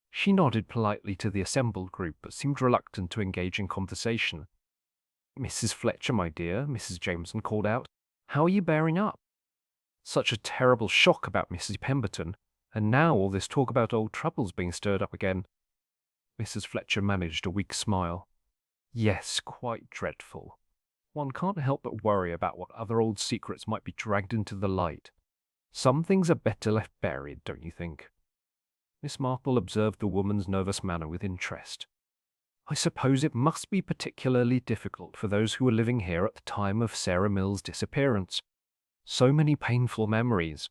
She nodded politely to the assembled group, but seemed reluctant to engage in conversation. "Mrs. Fletcher, my dear," Mrs. Jameson called out, "how are you bearing up? Such a terrible shock about Mrs. Pemberton, and now all this talk about old troubles being stirred up again." Mrs. Fletcher managed a weak smile. "Yes, quite dreadful. One can't help but worry about what other old secrets might be dragged into the light. Some things are better left buried, don't you think?" Miss Marple observed the woman's nervous manner with interest. "I suppose it must be particularly difficult for those who were living here at the time of Sarah Mill's disappearance. So many painful memories."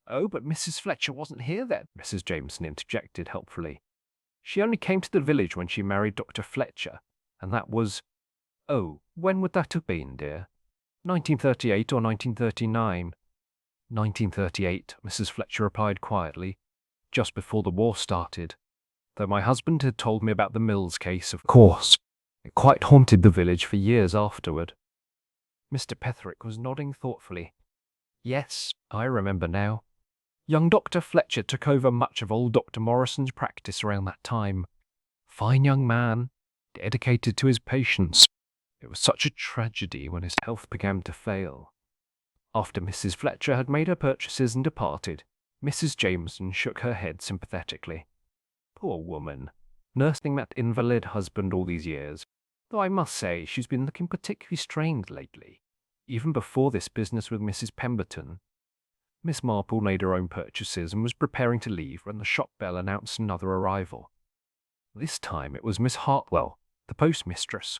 "Oh, but Mrs. Fletcher wasn't here then," Mrs. Jameson interjected helpfully. "She only came to the village when she married Dr. Fletcher, and that was— Oh, when would that have been, dear? 1938 or 1939? 1938, Mrs. Fletcher replied quietly, "just before the war started. Though my husband had told me about the Mills case, of course. It quite haunted the village for years afterward." Mr. Petherick was nodding thoughtfully. "Yes, I remember now. Young Dr. Fletcher took over much of old Dr. Morrison's practice around that time. Fine young man, dedicated to his patients. It was such a tragedy when his health began to fail." After Mrs. Fletcher had made her purchases and departed, Mrs. Jameson shook her head sympathetically. "Poor woman, nursing that invalid husband all these years, though I must say she's been looking particularly strained lately, even before this business with Mrs. Pemberton." Miss Marple made her own purchases and was preparing to leave when the shop bell announced another arrival. This time it was Miss Hartwell, the postmistress,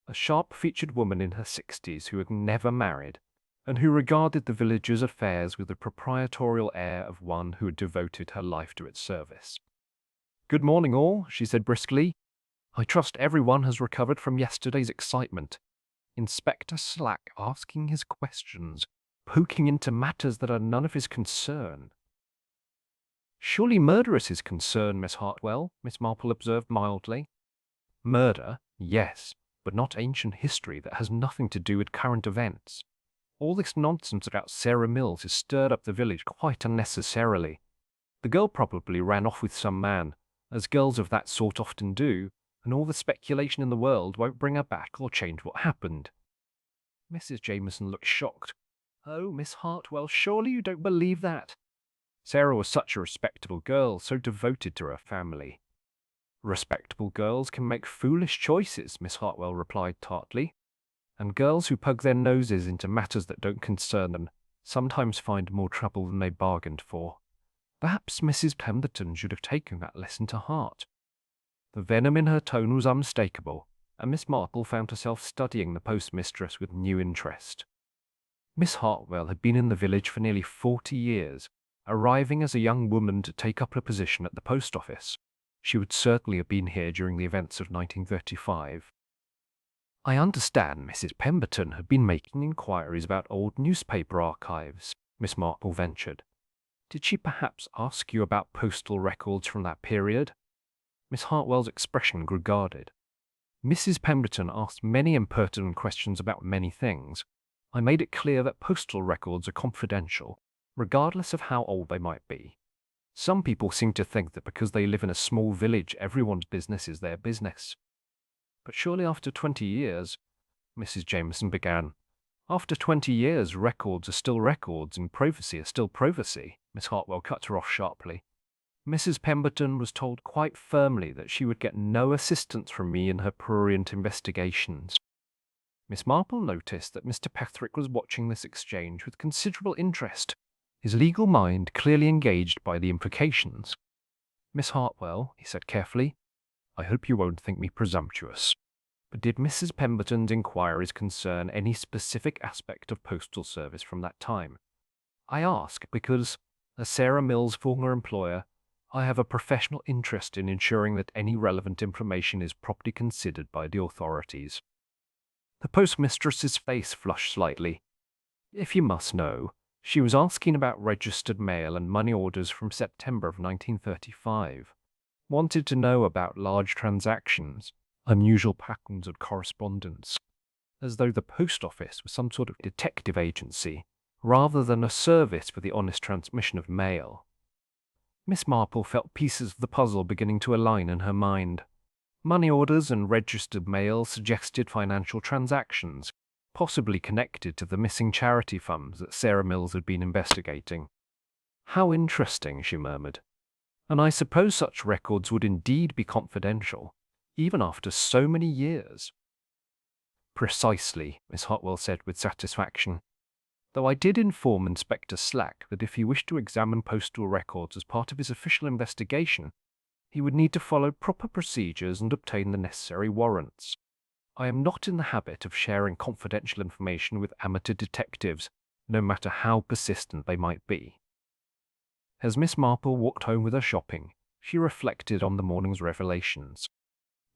a sharp-featured woman in her 60s who had never married, and who regarded the village's affairs with the proprietorial air of one who had devoted her life to its service. "Good morning, all," she said briskly. "I trust everyone has recovered from yesterday's excitement. Inspector Slack asking his questions, poking into matters that are none of his concern." "Surely murder is his concern, Miss Hartwell," Miss Marple observed mildly. "Murder, yes, but not ancient history that has nothing to do with current events. All this nonsense about Sarah Mills has stirred up the village quite unnecessarily. The girl probably ran off with some man, as girls of that sort often do, and all the speculation in the world won't bring her back or change what happened." Mrs. Jameson looked shocked. "Oh, Miss Hartwell, surely you don't believe that? Sarah was such a respectable girl, so devoted to her family." "Respectable girls can make foolish choices," Miss Hartwell replied tartly. "And girls who poke their noses into matters that don't concern them sometimes find more trouble than they bargained for. Perhaps Mrs. Pemberton should have taken that lesson to heart." The venom in her tone was unmistakable, and Miss Marple found herself studying the postmistress with new interest. Miss Hartwell had been in the village for nearly 40 years, arriving as a young woman to take up her position at the post office. She would certainly have been here during the events of 1935. "I understand Mrs. Pemberton had been making inquiries about old newspaper archives," Miss Marple ventured. "Did she perhaps ask you about postal records from that period?" Miss Hartwell's expression grew guarded. "Mrs. Pemberton asked many impertinent questions about many things. I made it clear that postal records are confidential, regardless of how old they might be. Some people seem to think that because they live in a small village, everyone's business is their business." "But surely after 20 years, Mrs. Jameson began. "After 20 years, records are still records and privacy is still privacy," Miss Hartwell cut her off sharply. "Mrs. Pemberton was told quite firmly that she would get no assistance from me in her prurient investigations." Miss Marple noticed that Mr. Petherick was watching this exchange with considerable interest, his legal mind clearly engaged by the implications. "Miss Hartwell," he said carefully, "I hope you won't think me presumptuous, but did Mrs. Pemberton's inquiries concern any specific aspect of postal service from that time? I ask because, as Sarah Mill's former employer, I have a professional interest in ensuring that any relevant information is properly considered by the authorities." The postmistress's face flushed slightly. "If you must know, she was asking about registered mail and money orders from September of 1935. Wanted to know about large transactions, unusual patterns of correspondence, as though the post office was some sort of detective agency, rather than a service for the honest transmission of mail. Miss Marple felt pieces of the puzzle beginning to align in her mind. Money orders and registered mail suggested financial transactions, possibly connected to the missing charity funds that Sarah Mills had been investigating. "How interesting," she murmured. "And I suppose such records would indeed be confidential, even after so many years." "Precisely," Miss Hartwell said with satisfaction. "Though I did inform Inspector Slack that if he wished to examine postal records as part of his official investigation, he would need to follow proper procedures and obtain the necessary warrants. I am not in the habit of sharing confidential information with amateur detectives, no matter how persistent they might be." As Miss Marple walked home with her shopping, she reflected on the morning's revelations.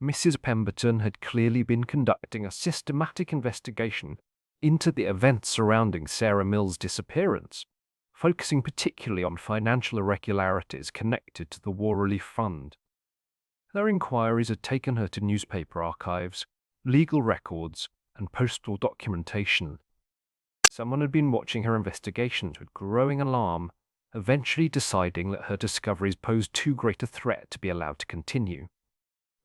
Mrs. Pemberton had clearly been conducting a systematic investigation into the events surrounding Sarah Mills' disappearance, focusing particularly on financial irregularities connected to the War Relief Fund. Her inquiries had taken her to newspaper archives, legal records, and postal documentation. Someone had been watching her investigations with growing alarm, eventually deciding that her discoveries posed too great a threat to be allowed to continue.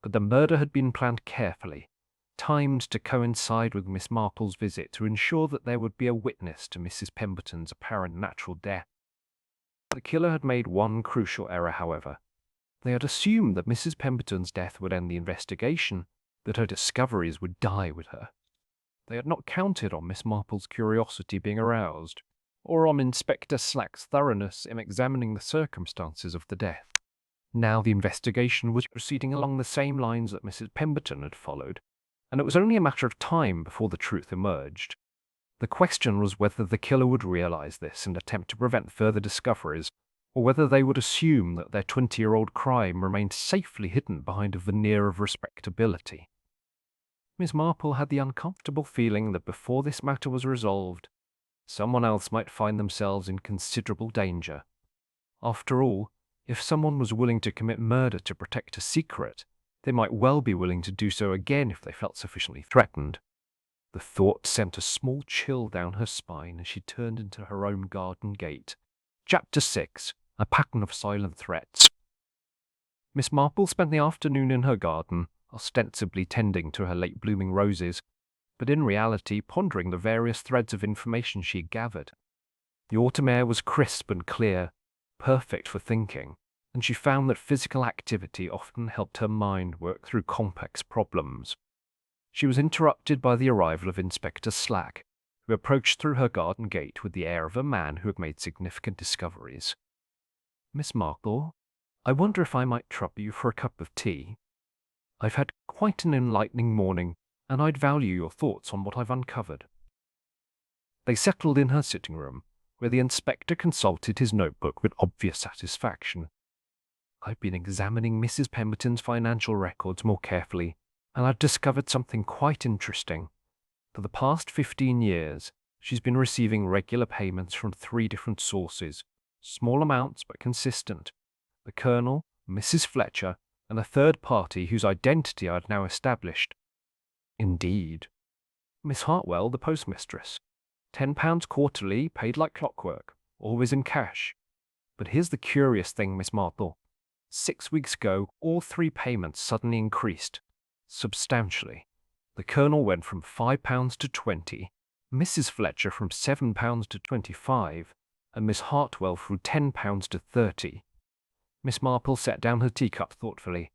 But the murder had been planned carefully, timed to coincide with Miss Marple's visit to ensure that there would be a witness to Mrs. Pemberton's apparent natural death. The killer had made one crucial error, however. They had assumed that Mrs. Pemberton's death would end the investigation, that her discoveries would die with her. They had not counted on Miss Marple's curiosity being aroused, or on Inspector Slack's thoroughness in examining the circumstances of the death. Now the investigation was proceeding along the same lines that Mrs. Pemberton had followed, and it was only a matter of time before the truth emerged. The question was whether the killer would realize this and attempt to prevent further discoveries, or whether they would assume that their 20-year-old crime remained safely hidden behind a veneer of respectability. Miss Marple had the uncomfortable feeling that before this matter was resolved, someone else might find themselves in considerable danger. After all, if someone was willing to commit murder to protect a secret, they might well be willing to do so again if they felt sufficiently threatened. The thought sent a small chill down her spine as she turned into her own garden gate. Chapter 6. A Pattern of Silent Threats. Miss Marple spent the afternoon in her garden, ostensibly tending to her late-blooming roses, but in reality pondering the various threads of information she had gathered. The autumn air was crisp and clear, perfect for thinking, and she found that physical activity often helped her mind work through complex problems. She was interrupted by the arrival of Inspector Slack, who approached through her garden gate with the air of a man who had made significant discoveries. "Miss Marple, I wonder if I might trouble you for a cup of tea? I've had quite an enlightening morning, and I'd value your thoughts on what I've uncovered." They settled in her sitting room, where the inspector consulted his notebook with obvious satisfaction. "I've been examining Mrs. Pemberton's financial records more carefully, and I've discovered something quite interesting. For the past 15 years, she's been receiving regular payments from 3 different sources, small amounts but consistent: the Colonel, Mrs. Fletcher, and a third party whose identity I had now established." "Indeed." "Miss Hartwell, the postmistress. £10 quarterly, paid like clockwork, always in cash. But here's the curious thing, Miss Marple. 6 weeks ago, all 3 payments suddenly increased, substantially. The Colonel went from £5 to 20, Mrs. Fletcher from £7 to 25, and Miss Hartwell from £10 to 30. Miss Marple set down her teacup thoughtfully.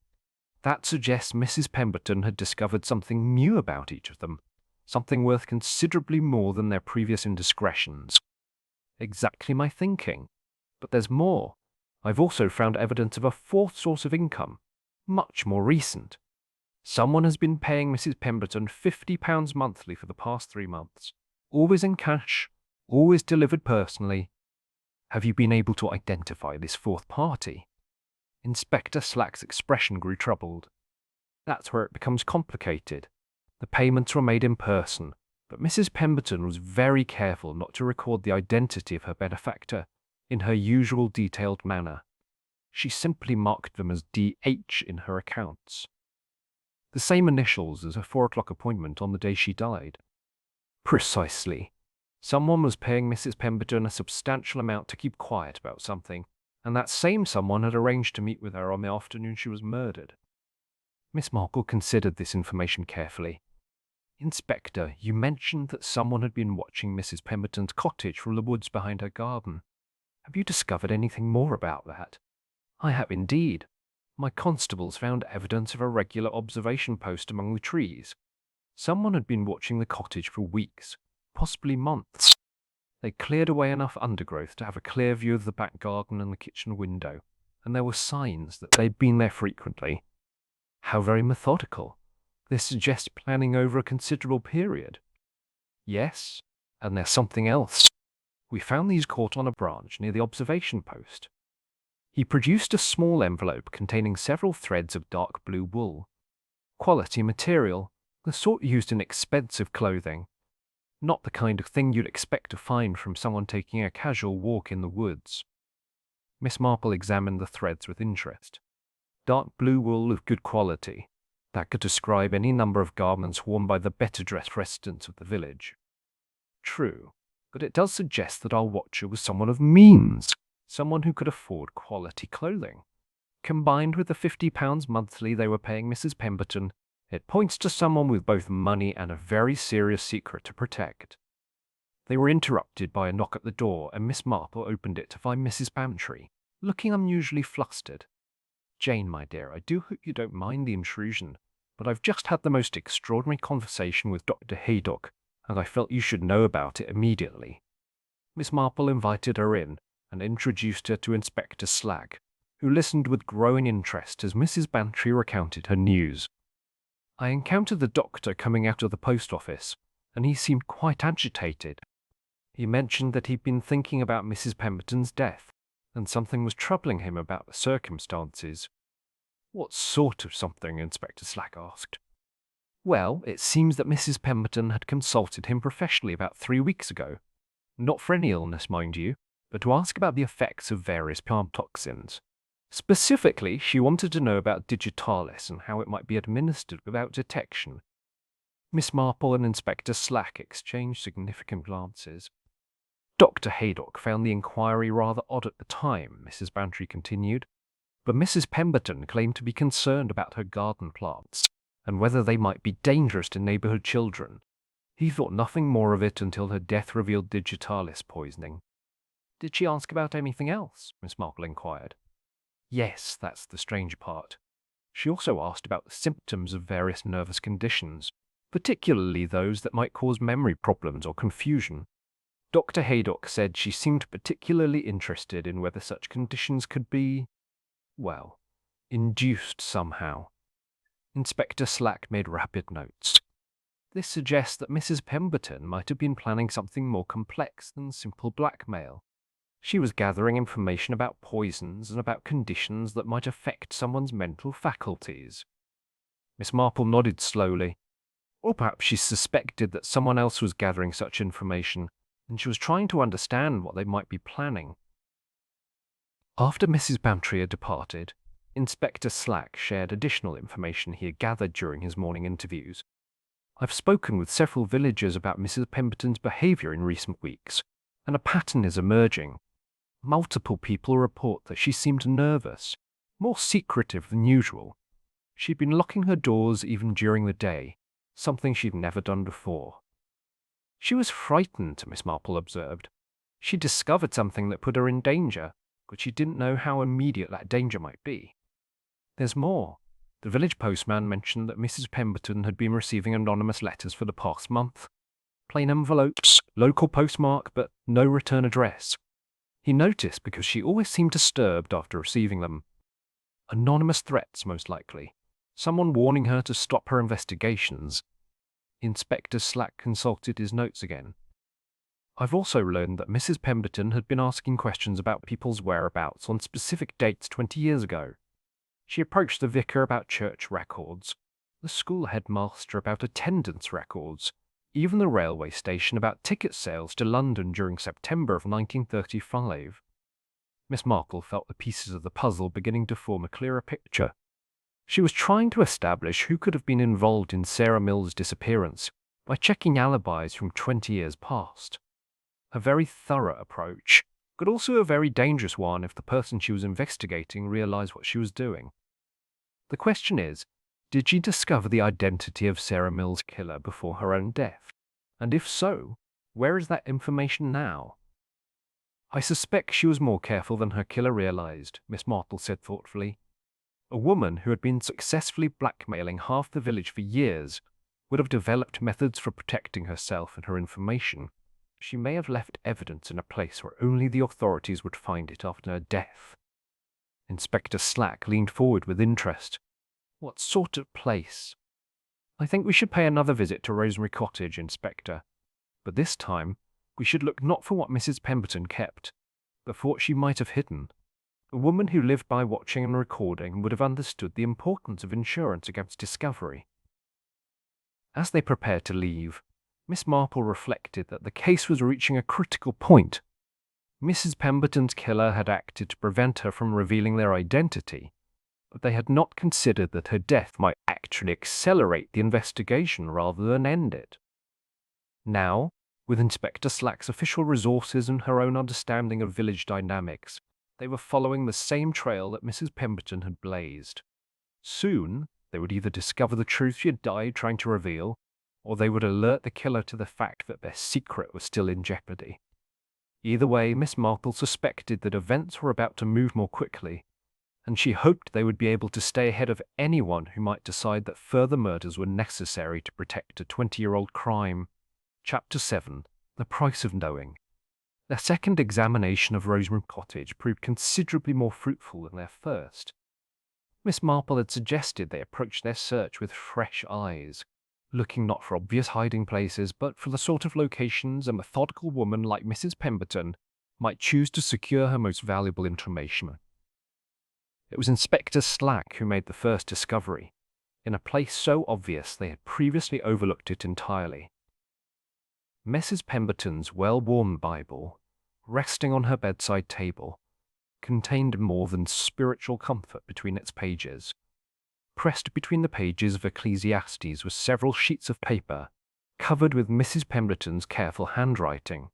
That suggests Mrs. Pemberton had discovered something new about each of them, something worth considerably more than their previous indiscretions. Exactly my thinking. But there's more. I've also found evidence of a 4th source of income, much more recent. Someone has been paying Mrs. Pemberton £50 monthly for the past 3 months, always in cash, always delivered personally. Have you been able to identify this 4th party?" Inspector Slack's expression grew troubled. "That's where it becomes complicated. The payments were made in person, but Mrs. Pemberton was very careful not to record the identity of her benefactor in her usual detailed manner. She simply marked them as D.H. in her accounts. The same initials as her 4 o'clock appointment on the day she died." "Precisely. Someone was paying Mrs. Pemberton a substantial amount to keep quiet about something, and that same someone had arranged to meet with her on the afternoon she was murdered. Miss Marple considered this information carefully. Inspector, you mentioned that someone had been watching Mrs. Pemberton's cottage from the woods behind her garden. Have you discovered anything more about that? I have indeed. My constables found evidence of a regular observation post among the trees. Someone had been watching the cottage for weeks, possibly months. They cleared away enough undergrowth to have a clear view of the back garden and the kitchen window, and there were signs that they'd been there frequently. How very methodical. This suggests planning over a considerable period. Yes, and there's something else. We found these caught on a branch near the observation post. He produced a small envelope containing several threads of dark blue wool. Quality material, the sort used in expensive clothing. Not the kind of thing you'd expect to find from someone taking a casual walk in the woods. Miss Marple examined the threads with interest. Dark blue wool of good quality. That could describe any number of garments worn by the better-dressed residents of the village. True, but it does suggest that our watcher was someone of means, someone who could afford quality clothing. Combined with the £50 monthly they were paying Mrs. Pemberton, it points to someone with both money and a very serious secret to protect. They were interrupted by a knock at the door, and Miss Marple opened it to find Mrs. Bantry, looking unusually flustered. Jane, my dear, I do hope you don't mind the intrusion, but I've just had the most extraordinary conversation with Dr. Haydock, and I felt you should know about it immediately. Miss Marple invited her in and introduced her to Inspector Slack, who listened with growing interest as Mrs. Bantry recounted her news. I encountered the doctor coming out of the post office, and he seemed quite agitated. He mentioned that he'd been thinking about Mrs. Pemberton's death, and something was troubling him about the circumstances. What sort of something? Inspector Slack asked. Well, it seems that Mrs. Pemberton had consulted him professionally about 3 weeks ago. Not for any illness, mind you, but to ask about the effects of various palm toxins. Specifically, she wanted to know about digitalis and how it might be administered without detection. Miss Marple and Inspector Slack exchanged significant glances. Dr. Haydock found the inquiry rather odd at the time, Mrs. Bantry continued, but Mrs. Pemberton claimed to be concerned about her garden plants and whether they might be dangerous to neighborhood children. He thought nothing more of it until her death revealed digitalis poisoning. Did she ask about anything else? Miss Marple inquired. Yes, that's the strange part. She also asked about the symptoms of various nervous conditions, particularly those that might cause memory problems or confusion. Dr. Haydock said she seemed particularly interested in whether such conditions could be, well, induced somehow. Inspector Slack made rapid notes. This suggests that Mrs. Pemberton might have been planning something more complex than simple blackmail. She was gathering information about poisons and about conditions that might affect someone's mental faculties. Miss Marple nodded slowly. Or perhaps she suspected that someone else was gathering such information, and she was trying to understand what they might be planning. After Mrs. Bantry had departed, Inspector Slack shared additional information he had gathered during his morning interviews. I've spoken with several villagers about Mrs. Pemberton's behavior in recent weeks, and a pattern is emerging. Multiple people report that she seemed nervous, more secretive than usual. She'd been locking her doors even during the day, something she'd never done before. She was frightened, Miss Marple observed. She discovered something that put her in danger, but she didn't know how immediate that danger might be. There's more. The village postman mentioned that Mrs. Pemberton had been receiving anonymous letters for the past month. Plain envelopes, local postmark, but no return address. He noticed because she always seemed disturbed after receiving them. Anonymous threats, most likely. Someone warning her to stop her investigations. Inspector Slack consulted his notes again. I've also learned that Mrs. Pemberton had been asking questions about people's whereabouts on specific dates 20 years ago. She approached the vicar about church records, the school headmaster about attendance records, even the railway station about ticket sales to London during September of 1935. Miss Marple felt the pieces of the puzzle beginning to form a clearer picture. She was trying to establish who could have been involved in Sarah Mill's disappearance by checking alibis from 20 years past. A very thorough approach, but also a very dangerous one if the person she was investigating realized what she was doing. The question is, did she discover the identity of Sarah Mill's killer before her own death? And if so, where is that information now? I suspect she was more careful than her killer realized, Miss Marple said thoughtfully. A woman who had been successfully blackmailing half the village for years would have developed methods for protecting herself and her information. She may have left evidence in a place where only the authorities would find it after her death. Inspector Slack leaned forward with interest. What sort of place? I think we should pay another visit to Rosemary Cottage, Inspector. But this time, we should look not for what Mrs. Pemberton kept, but for what she might have hidden. A woman who lived by watching and recording would have understood the importance of insurance against discovery. As they prepared to leave, Miss Marple reflected that the case was reaching a critical point. Mrs. Pemberton's killer had acted to prevent her from revealing their identity, but they had not considered that her death might actually accelerate the investigation rather than end it. Now, with Inspector Slack's official resources and her own understanding of village dynamics, they were following the same trail that Mrs. Pemberton had blazed. Soon, they would either discover the truth she had died trying to reveal, or they would alert the killer to the fact that their secret was still in jeopardy. Either way, Miss Marple suspected that events were about to move more quickly, and she hoped they would be able to stay ahead of anyone who might decide that further murders were necessary to protect a 20-year-old crime. Chapter 7. The Price of Knowing. Their second examination of Rosemary Cottage proved considerably more fruitful than their first. Miss Marple had suggested they approach their search with fresh eyes, looking not for obvious hiding places, but for the sort of locations a methodical woman like Mrs. Pemberton might choose to secure her most valuable information. It was Inspector Slack who made the first discovery, in a place so obvious they had previously overlooked it entirely. Mrs. Pemberton's well-worn Bible, resting on her bedside table, contained more than spiritual comfort between its pages. Pressed between the pages of Ecclesiastes were several sheets of paper, covered with Mrs. Pemberton's careful handwriting.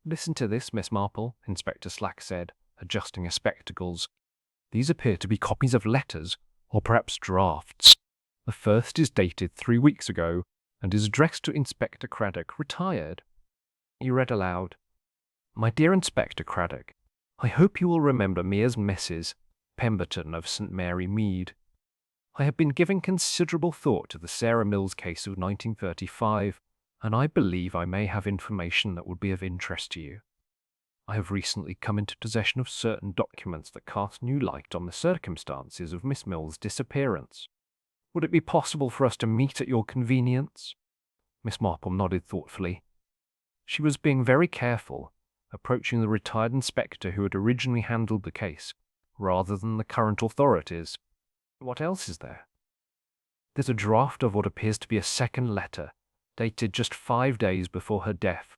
"Listen to this, Miss Marple," Inspector Slack said, adjusting her spectacles. "These appear to be copies of letters, or perhaps drafts. The first is dated 3 weeks ago, and is addressed to Inspector Craddock, retired." He read aloud, "My dear Inspector Craddock, I hope you will remember me as Mrs. Pemberton of St. Mary Mead. I have been giving considerable thought to the Sarah Mills case of 1935, and I believe I may have information that would be of interest to you. I have recently come into possession of certain documents that cast new light on the circumstances of Miss Mill's disappearance. Would it be possible for us to meet at your convenience?" Miss Marple nodded thoughtfully. She was being very careful, approaching the retired inspector who had originally handled the case, rather than the current authorities. "What else is there?" "There's a draft of what appears to be a second letter, dated just 5 days before her death.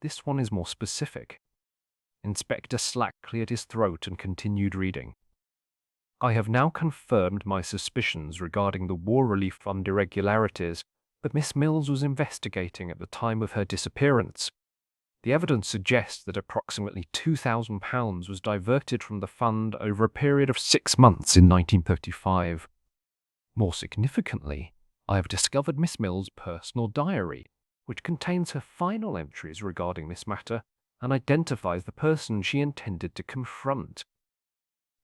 This one is more specific." Inspector Slack cleared his throat and continued reading. "I have now confirmed my suspicions regarding the War Relief Fund irregularities that Miss Mills was investigating at the time of her disappearance. The evidence suggests that approximately £2,000 was diverted from the fund over a period of 6 months in 1935. More significantly, I have discovered Miss Mill's personal diary, which contains her final entries regarding this matter and identifies the person she intended to confront."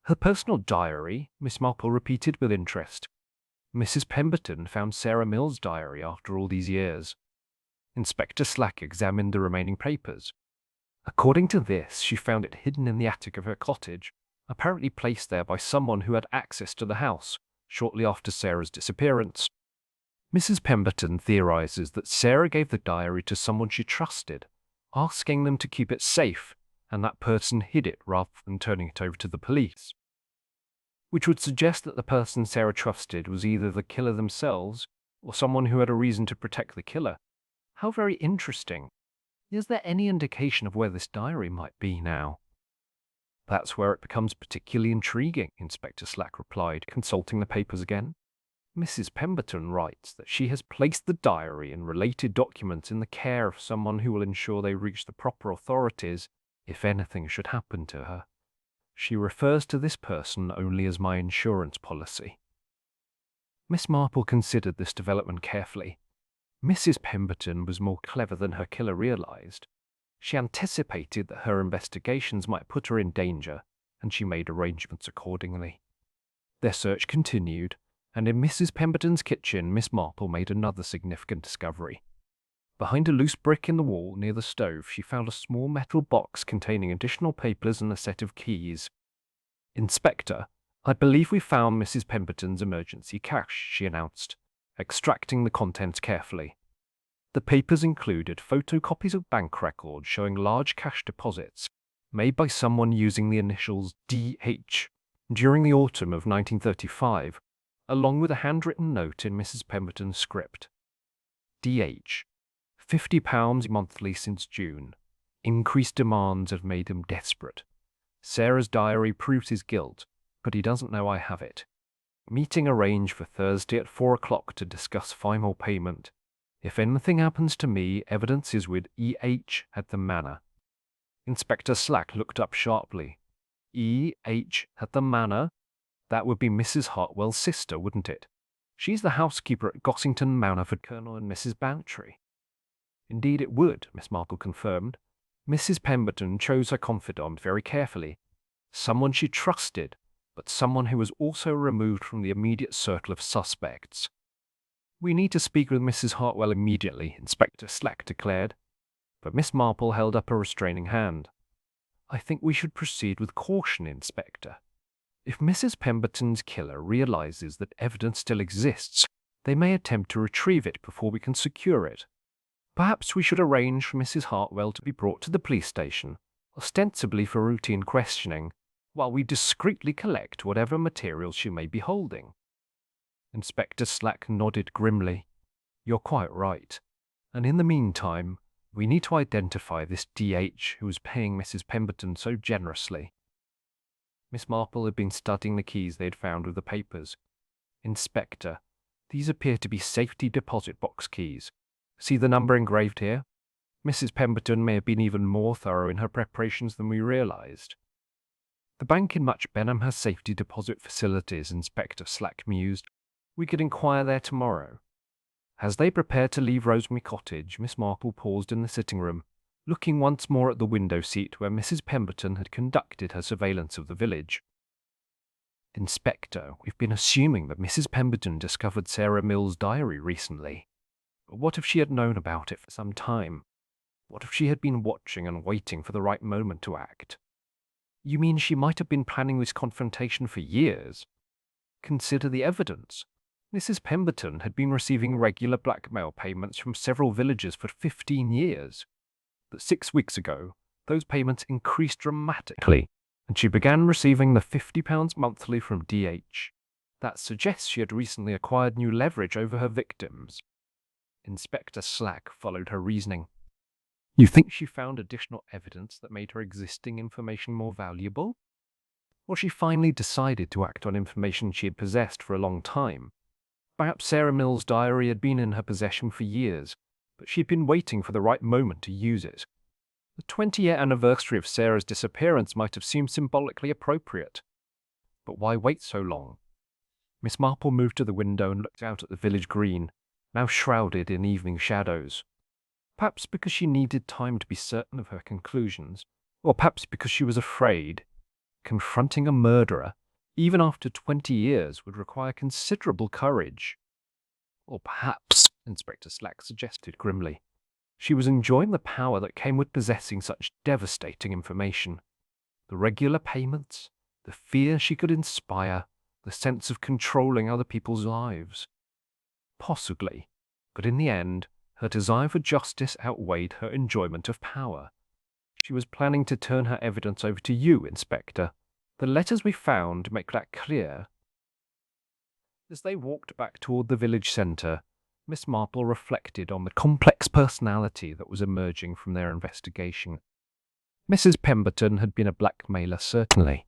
"Her personal diary?" Miss Marple repeated with interest. "Mrs. Pemberton found Sarah Mill's diary after all these years." Inspector Slack examined the remaining papers. According to this, she found it hidden in the attic of her cottage, apparently placed there by someone who had access to the house shortly after Sarah's disappearance. Mrs. Pemberton theorizes that Sarah gave the diary to someone she trusted, asking them to keep it safe, and that person hid it rather than turning it over to the police. Which would suggest that the person Sarah trusted was either the killer themselves, or someone who had a reason to protect the killer. How very interesting. Is there any indication of where this diary might be now? "That's where it becomes particularly intriguing," Inspector Slack replied, consulting the papers again. Mrs. Pemberton writes that she has placed the diary and related documents in the care of someone who will ensure they reach the proper authorities if anything should happen to her. She refers to this person only as my insurance policy. Miss Marple considered this development carefully. Mrs. Pemberton was more clever than her killer realized. She anticipated that her investigations might put her in danger, and she made arrangements accordingly. Their search continued, and in Mrs. Pemberton's kitchen, Miss Marple made another significant discovery. Behind a loose brick in the wall near the stove, she found a small metal box containing additional papers and a set of keys. "Inspector, I believe we found Mrs. Pemberton's emergency cash," she announced, extracting the contents carefully. The papers included photocopies of bank records showing large cash deposits made by someone using the initials DH during the autumn of 1935, along with a handwritten note in Mrs. Pemberton's script. DH, £50 monthly since June. Increased demands have made him desperate. Sarah's diary proves his guilt, but he doesn't know I have it. Meeting arranged for Thursday at 4 o'clock to discuss final payment. If anything happens to me, evidence is with EH at the manor. Inspector Slack looked up sharply. EH at the manor? That would be Mrs. Hartwell's sister, wouldn't it? She's the housekeeper at Gossington Manor for Colonel and Mrs. Bantry. Indeed it would, Miss Marple confirmed. Mrs. Pemberton chose her confidant very carefully. Someone she trusted, but someone who was also removed from the immediate circle of suspects. "We need to speak with Mrs. Hartwell immediately," Inspector Slack declared. But Miss Marple held up a restraining hand. "I think we should proceed with caution, Inspector. If Mrs. Pemberton's killer realizes that evidence still exists, they may attempt to retrieve it before we can secure it. Perhaps we should arrange for Mrs. Hartwell to be brought to the police station, ostensibly for routine questioning, while we discreetly collect whatever materials she may be holding." Inspector Slack nodded grimly. "You're quite right. And in the meantime, we need to identify this DH who was paying Mrs. Pemberton so generously." Miss Marple had been studying the keys they had found with the papers. "Inspector, these appear to be safety deposit box keys. See the number engraved here? Mrs. Pemberton may have been even more thorough in her preparations than we realized." "The bank in Much Benham has safety deposit facilities," Inspector Slack mused. "We could inquire there tomorrow." As they prepared to leave Rosemary Cottage, Miss Marple paused in the sitting room, looking once more at the window seat where Mrs. Pemberton had conducted her surveillance of the village. "Inspector, we've been assuming that Mrs. Pemberton discovered Sarah Mill's diary recently. But what if she had known about it for some time? What if she had been watching and waiting for the right moment to act?" "You mean she might have been planning this confrontation for years? Consider the evidence. Mrs. Pemberton had been receiving regular blackmail payments from several villagers for 15 years. But 6 weeks ago, those payments increased dramatically, and she began receiving the £50 monthly from DH. That suggests she had recently acquired new leverage over her victims." Inspector Slack followed her reasoning. "You think she found additional evidence that made her existing information more valuable? Or she finally decided to act on information she had possessed for a long time? Perhaps Sarah Mill's diary had been in her possession for years, but she had been waiting for the right moment to use it. The 20-year anniversary of Sarah's disappearance might have seemed symbolically appropriate. But why wait so long?" Miss Marple moved to the window and looked out at the village green, now shrouded in evening shadows. Perhaps because she needed time to be certain of her conclusions, or perhaps because she was afraid. Confronting a murderer, even after 20 years, would require considerable courage. Or perhaps, Inspector Slack suggested grimly, she was enjoying the power that came with possessing such devastating information. The regular payments, the fear she could inspire, the sense of controlling other people's lives. Possibly, but in the end, her desire for justice outweighed her enjoyment of power. She was planning to turn her evidence over to you, Inspector. The letters we found make that clear." As they walked back toward the village centre, Miss Marple reflected on the complex personality that was emerging from their investigation. Mrs. Pemberton had been a blackmailer, certainly,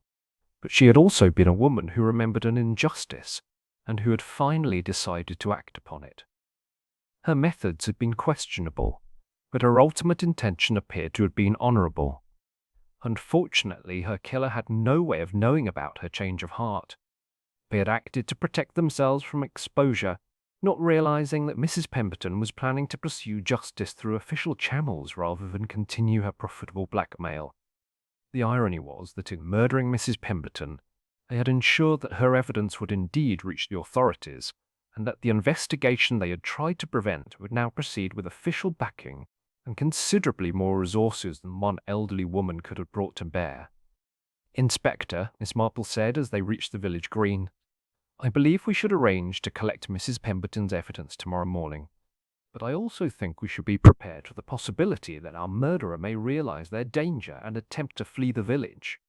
but she had also been a woman who remembered an injustice and who had finally decided to act upon it. Her methods had been questionable, but her ultimate intention appeared to have been honourable. Unfortunately, her killer had no way of knowing about her change of heart. They had acted to protect themselves from exposure, not realizing that Mrs. Pemberton was planning to pursue justice through official channels rather than continue her profitable blackmail. The irony was that in murdering Mrs. Pemberton, they had ensured that her evidence would indeed reach the authorities, and that the investigation they had tried to prevent would now proceed with official backing and considerably more resources than one elderly woman could have brought to bear. "Inspector," Miss Marple said as they reached the village green, "I believe we should arrange to collect Mrs. Pemberton's evidence tomorrow morning. But I also think we should be prepared for the possibility that our murderer may realize their danger and attempt to flee the village."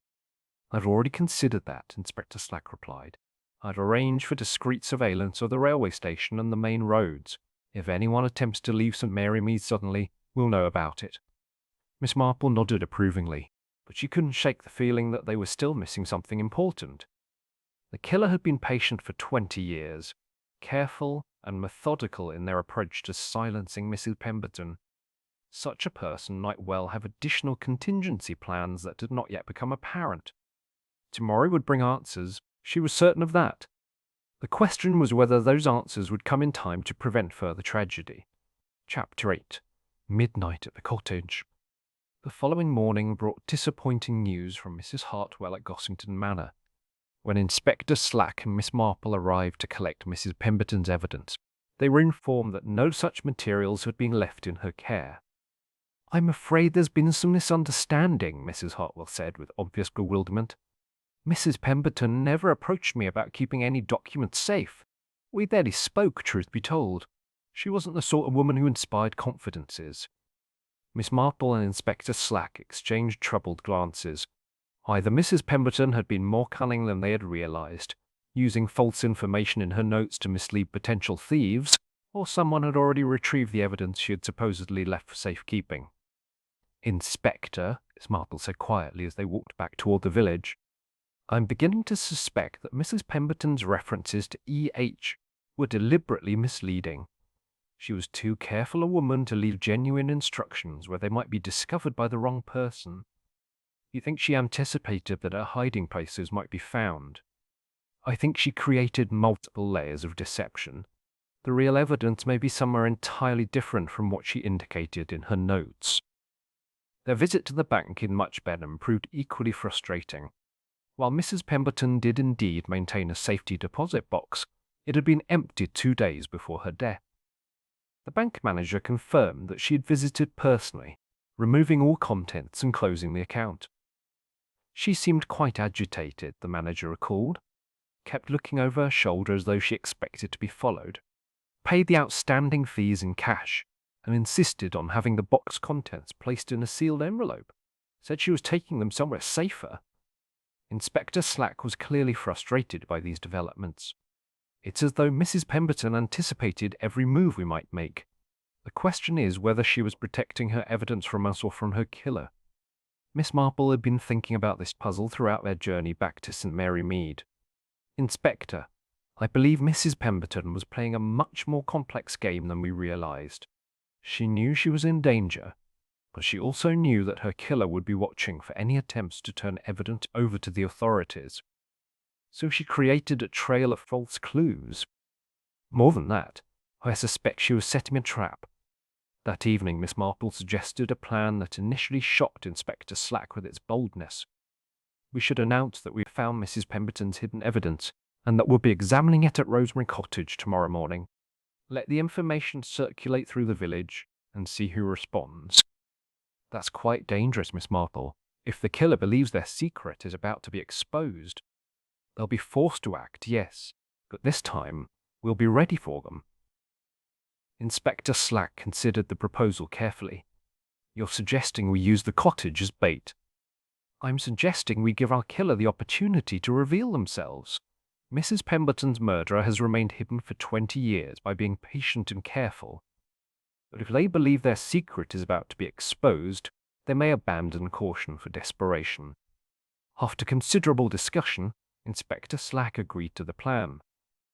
"I've already considered that," Inspector Slack replied. "I've arranged for discreet surveillance of the railway station and the main roads. If anyone attempts to leave St. Mary Mead suddenly, we'll know about it." Miss Marple nodded approvingly, but she couldn't shake the feeling that they were still missing something important. The killer had been patient for 20 years, careful and methodical in their approach to silencing Mrs. Pemberton. Such a person might well have additional contingency plans that had not yet become apparent. Tomorrow would bring answers, she was certain of that. The question was whether those answers would come in time to prevent further tragedy. Chapter 8. Midnight at the Cottage. The following morning brought disappointing news from Mrs. Hartwell at Gossington Manor. When Inspector Slack and Miss Marple arrived to collect Mrs. Pemberton's evidence, they were informed that no such materials had been left in her care. "I'm afraid there's been some misunderstanding," Mrs. Hartwell said with obvious bewilderment. "Mrs. Pemberton never approached me about keeping any documents safe. We barely spoke, truth be told. She wasn't the sort of woman who inspired confidences." Miss Marple and Inspector Slack exchanged troubled glances. Either Mrs. Pemberton had been more cunning than they had realized, using false information in her notes to mislead potential thieves, or someone had already retrieved the evidence she had supposedly left for safekeeping. "Inspector," Miss Marple said quietly as they walked back toward the village, "I'm beginning to suspect that Mrs. Pemberton's references to E.H. were deliberately misleading. She was too careful a woman to leave genuine instructions where they might be discovered by the wrong person. You think she anticipated that her hiding places might be found? I think she created multiple layers of deception. The real evidence may be somewhere entirely different from what she indicated in her notes." Their visit to the bank in Much Benham proved equally frustrating. While Mrs. Pemberton did indeed maintain a safety deposit box, it had been emptied 2 days before her death. The bank manager confirmed that she had visited personally, removing all contents and closing the account. She seemed quite agitated, the manager recalled, kept looking over her shoulder as though she expected to be followed, paid the outstanding fees in cash, and insisted on having the box contents placed in a sealed envelope, said she was taking them somewhere safer. Inspector Slack was clearly frustrated by these developments. "It's as though Mrs. Pemberton anticipated every move we might make. The question is whether she was protecting her evidence from us or from her killer." Miss Marple had been thinking about this puzzle throughout their journey back to St. Mary Mead. "Inspector, I believe Mrs. Pemberton was playing a much more complex game than we realized. She knew she was in danger, but she also knew that her killer would be watching for any attempts to turn evidence over to the authorities. So she created a trail of false clues. More than that, I suspect she was setting a trap." That evening, Miss Marple suggested a plan that initially shocked Inspector Slack with its boldness. "We should announce that we have found Mrs. Pemberton's hidden evidence, and that we'll be examining it at Rosemary Cottage tomorrow morning. Let the information circulate through the village, and see who responds." "That's quite dangerous, Miss Marple. If the killer believes their secret is about to be exposed, they'll be forced to act, yes, but this time we'll be ready for them." Inspector Slack considered the proposal carefully. "You're suggesting we use the cottage as bait?" "I'm suggesting we give our killer the opportunity to reveal themselves. Mrs. Pemberton's murderer has remained hidden for 20 years by being patient and careful. But if they believe their secret is about to be exposed, they may abandon caution for desperation." After considerable discussion, Inspector Slack agreed to the plan.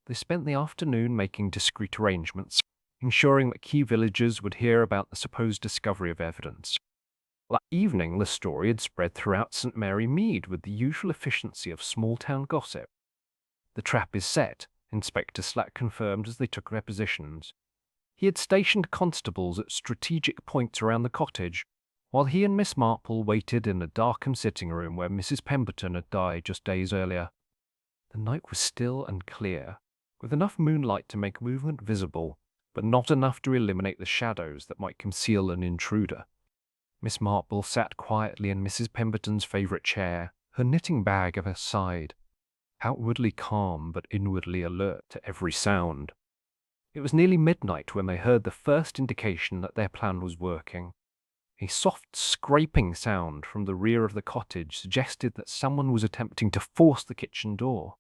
They spent the afternoon making discreet arrangements, ensuring that key villagers would hear about the supposed discovery of evidence. That evening, the story had spread throughout St. Mary Mead with the usual efficiency of small-town gossip. "The trap is set," Inspector Slack confirmed as they took their positions. He had stationed constables at strategic points around the cottage, while he and Miss Marple waited in the darkened sitting room where Mrs. Pemberton had died just days earlier. The night was still and clear, with enough moonlight to make movement visible, but not enough to eliminate the shadows that might conceal an intruder. Miss Marple sat quietly in Mrs. Pemberton's favourite chair, her knitting bag at her side, outwardly calm but inwardly alert to every sound. It was nearly midnight when they heard the first indication that their plan was working. A soft scraping sound from the rear of the cottage suggested that someone was attempting to force the kitchen door.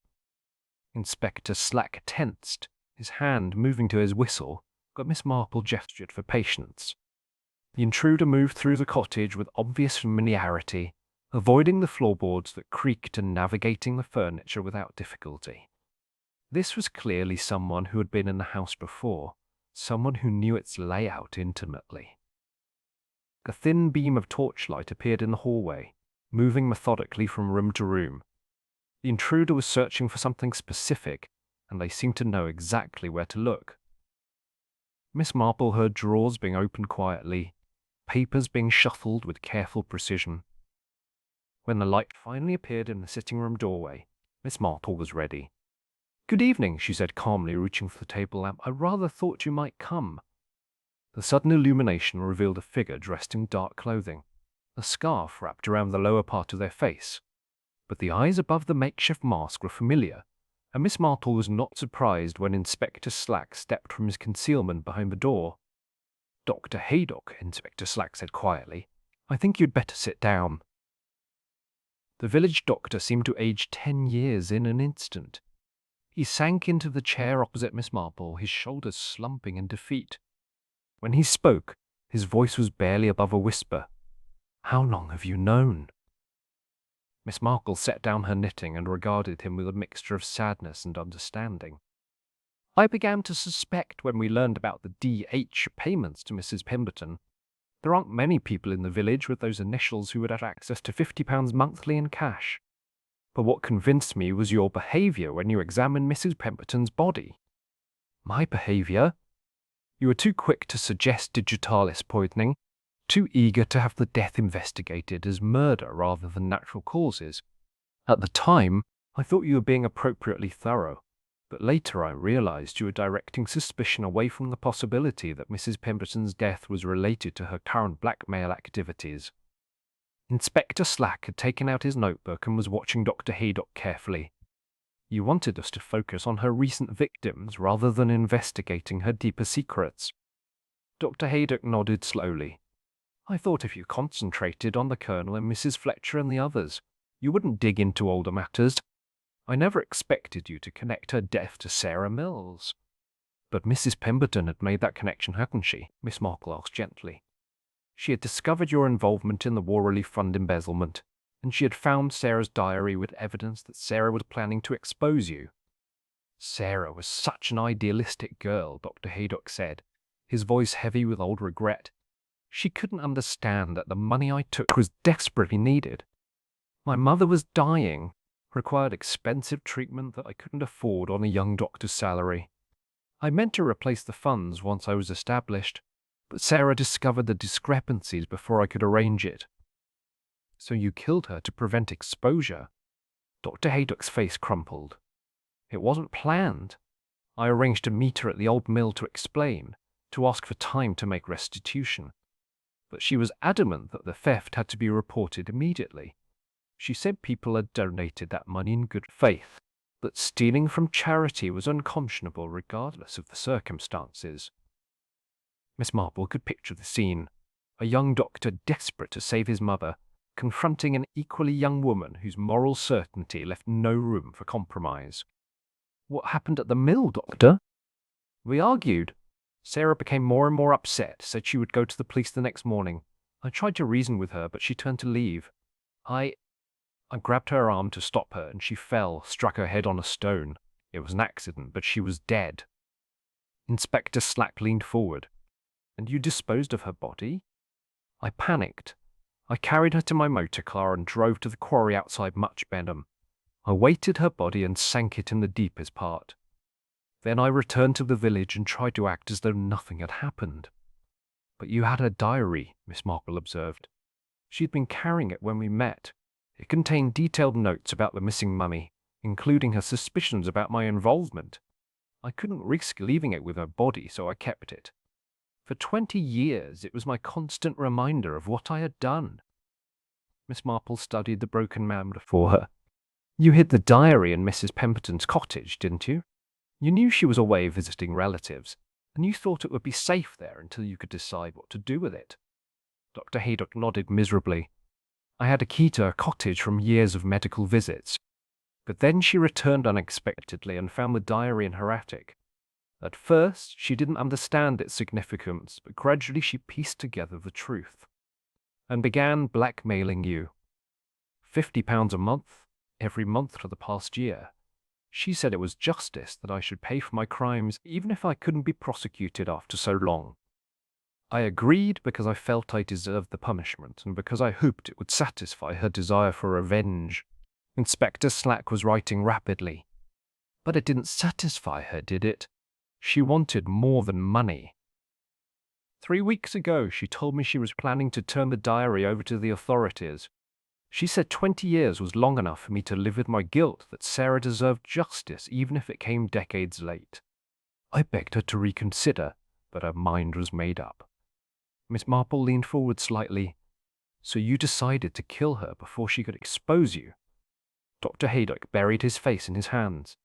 Inspector Slack tensed, his hand moving to his whistle, but Miss Marple gestured for patience. The intruder moved through the cottage with obvious familiarity, avoiding the floorboards that creaked and navigating the furniture without difficulty. This was clearly someone who had been in the house before, someone who knew its layout intimately. A thin beam of torchlight appeared in the hallway, moving methodically from room to room. The intruder was searching for something specific, and they seemed to know exactly where to look. Miss Marple heard drawers being opened quietly, papers being shuffled with careful precision. When the light finally appeared in the sitting room doorway, Miss Marple was ready. "Good evening," she said calmly, reaching for the table lamp. "I rather thought you might come." The sudden illumination revealed a figure dressed in dark clothing, a scarf wrapped around the lower part of their face. But the eyes above the makeshift mask were familiar, and Miss Marple was not surprised when Inspector Slack stepped from his concealment behind the door. "Dr. Haydock," Inspector Slack said quietly, "I think you'd better sit down." The village doctor seemed to age 10 years in an instant. He sank into the chair opposite Miss Marple, his shoulders slumping in defeat. When he spoke, his voice was barely above a whisper. "How long have you known?" Miss Marple set down her knitting and regarded him with a mixture of sadness and understanding. "I began to suspect when we learned about the D.H. payments to Mrs. Pemberton. There aren't many people in the village with those initials who would have access to £50 monthly in cash. But what convinced me was your behaviour when you examined Mrs. Pemberton's body." "My behaviour?" "You were too quick to suggest digitalis poisoning, too eager to have the death investigated as murder rather than natural causes. At the time, I thought you were being appropriately thorough, but later I realized you were directing suspicion away from the possibility that Mrs. Pemberton's death was related to her current blackmail activities." Inspector Slack had taken out his notebook and was watching Dr. Haydock carefully. "You wanted us to focus on her recent victims rather than investigating her deeper secrets." Dr. Haydock nodded slowly. "I thought if you concentrated on the Colonel and Mrs. Fletcher and the others, you wouldn't dig into older matters. I never expected you to connect her death to Sarah Mills." "But Mrs. Pemberton had made that connection, hadn't she?" Miss Marple asked gently. "She had discovered your involvement in the War Relief Fund embezzlement, and she had found Sarah's diary with evidence that Sarah was planning to expose you." "Sarah was such an idealistic girl," Dr. Haydock said, his voice heavy with old regret. "She couldn't understand that the money I took was desperately needed. My mother was dying, required expensive treatment that I couldn't afford on a young doctor's salary. I meant to replace the funds once I was established, but Sarah discovered the discrepancies before I could arrange it." "So you killed her to prevent exposure?" Dr. Haydock's face crumpled. "It wasn't planned. I arranged to meet her at the old mill to explain, to ask for time to make restitution. But she was adamant that the theft had to be reported immediately. She said people had donated that money in good faith, that stealing from charity was unconscionable regardless of the circumstances." Miss Marple could picture the scene. A young doctor desperate to save his mother, confronting an equally young woman whose moral certainty left no room for compromise. "What happened at the mill, Doctor?" "We argued. Sarah became more and more upset, said she would go to the police the next morning. I tried to reason with her, but she turned to leave. I grabbed her arm to stop her, and she fell, struck her head on a stone." It was an accident, but she was dead. Inspector Slack leaned forward. And you disposed of her body? I panicked. I carried her to my motor car and drove to the quarry outside Much Benham. I weighted her body and sank it in the deepest part. Then I returned to the village and tried to act as though nothing had happened. But you had her diary, Miss Marple observed. She'd been carrying it when we met. It contained detailed notes about the missing mummy, including her suspicions about my involvement. I couldn't risk leaving it with her body, so I kept it. For 20 years, it was my constant reminder of what I had done. Miss Marple studied the broken man before her. You hid the diary in Mrs. Pemberton's cottage, didn't you? You knew she was away visiting relatives, and you thought it would be safe there until you could decide what to do with it. Dr. Haydock nodded miserably. I had a key to her cottage from years of medical visits. But then she returned unexpectedly and found the diary in her attic. At first, she didn't understand its significance, but gradually she pieced together the truth and began blackmailing you. £50 a month, every month for the past year. She said it was justice that I should pay for my crimes, even if I couldn't be prosecuted after so long. I agreed because I felt I deserved the punishment and because I hoped it would satisfy her desire for revenge. Inspector Slack was writing rapidly. But it didn't satisfy her, did it? She wanted more than money. 3 weeks ago, she told me she was planning to turn the diary over to the authorities. She said 20 years was long enough for me to live with my guilt that Sarah deserved justice even if it came decades late. I begged her to reconsider, but her mind was made up. Miss Marple leaned forward slightly. So you decided to kill her before she could expose you? Dr. Haydock buried his face in his hands.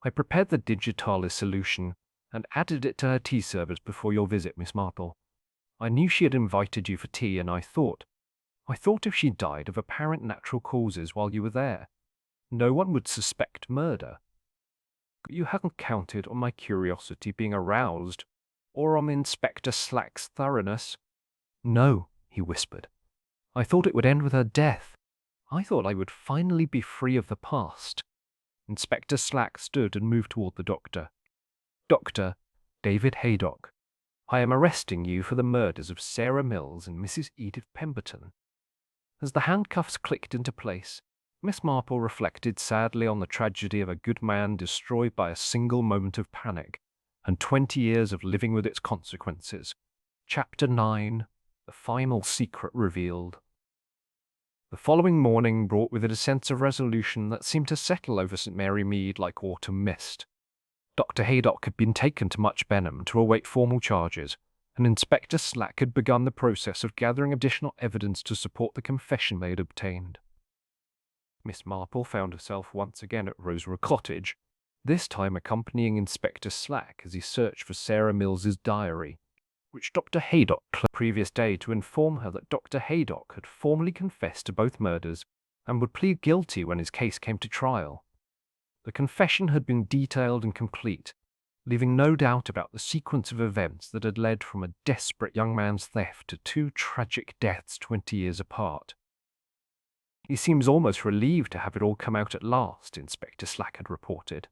I prepared the digitalis solution and added it to her tea service before your visit, Miss Marple. I knew she had invited you for tea, and I thought if she died of apparent natural causes while you were there, no one would suspect murder. But you hadn't counted on my curiosity being aroused, or on Inspector Slack's thoroughness. No, he whispered. I thought it would end with her death. I thought I would finally be free of the past. Inspector Slack stood and moved toward the doctor. Dr. David Haydock, I am arresting you for the murders of Sarah Mills and Mrs. Edith Pemberton. As the handcuffs clicked into place, Miss Marple reflected sadly on the tragedy of a good man destroyed by a single moment of panic, and 20 years of living with its consequences. Chapter 9, The Final Secret Revealed. The following morning brought with it a sense of resolution that seemed to settle over St. Mary Mead like autumn mist. Dr. Haydock had been taken to Much Benham to await formal charges, and Inspector Slack had begun the process of gathering additional evidence to support the confession they had obtained. Miss Marple found herself once again at Rosewood Cottage, this time accompanying Inspector Slack as he searched for Sarah Mills's diary, which Dr. Haydock claimed the previous day to inform her that Dr. Haydock had formally confessed to both murders and would plead guilty when his case came to trial. The confession had been detailed and complete, leaving no doubt about the sequence of events that had led from a desperate young man's theft to 2 tragic deaths 20 years apart. He seems almost relieved to have it all come out at last, Inspector Slack had reported.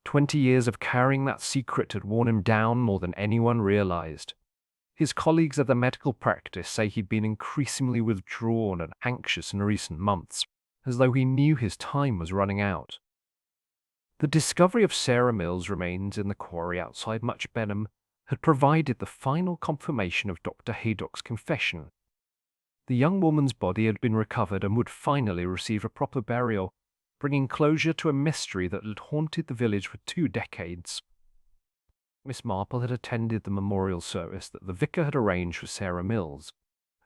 20 years of carrying that secret had worn him down more than anyone realized. His colleagues at the medical practice say he'd been increasingly withdrawn and anxious in recent months, as though he knew his time was running out. The discovery of Sarah Mills' remains in the quarry outside Much Benham had provided the final confirmation of Dr. Haydock's confession. The young woman's body had been recovered and would finally receive a proper burial, bringing closure to a mystery that had haunted the village for 2 decades. Miss Marple had attended the memorial service that the vicar had arranged for Sarah Mills,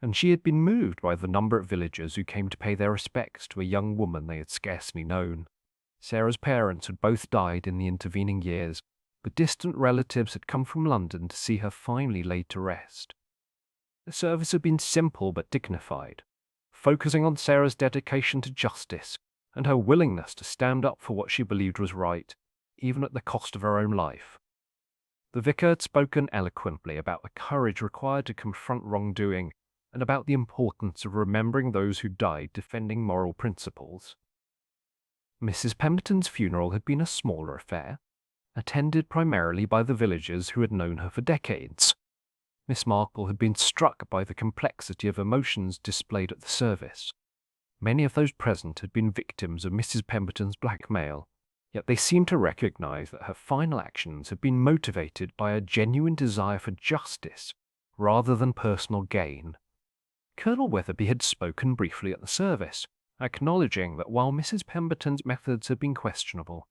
and she had been moved by the number of villagers who came to pay their respects to a young woman they had scarcely known. Sarah's parents had both died in the intervening years, but distant relatives had come from London to see her finally laid to rest. The service had been simple but dignified, focusing on Sarah's dedication to justice and her willingness to stand up for what she believed was right, even at the cost of her own life. The vicar had spoken eloquently about the courage required to confront wrongdoing and about the importance of remembering those who died defending moral principles. Mrs. Pemberton's funeral had been a smaller affair, attended primarily by the villagers who had known her for decades. Miss Marple had been struck by the complexity of emotions displayed at the service. Many of those present had been victims of Mrs. Pemberton's blackmail, yet they seemed to recognize that her final actions had been motivated by a genuine desire for justice rather than personal gain. Colonel Weatherby had spoken briefly at the service, acknowledging that while Mrs. Pemberton's methods had been questionable,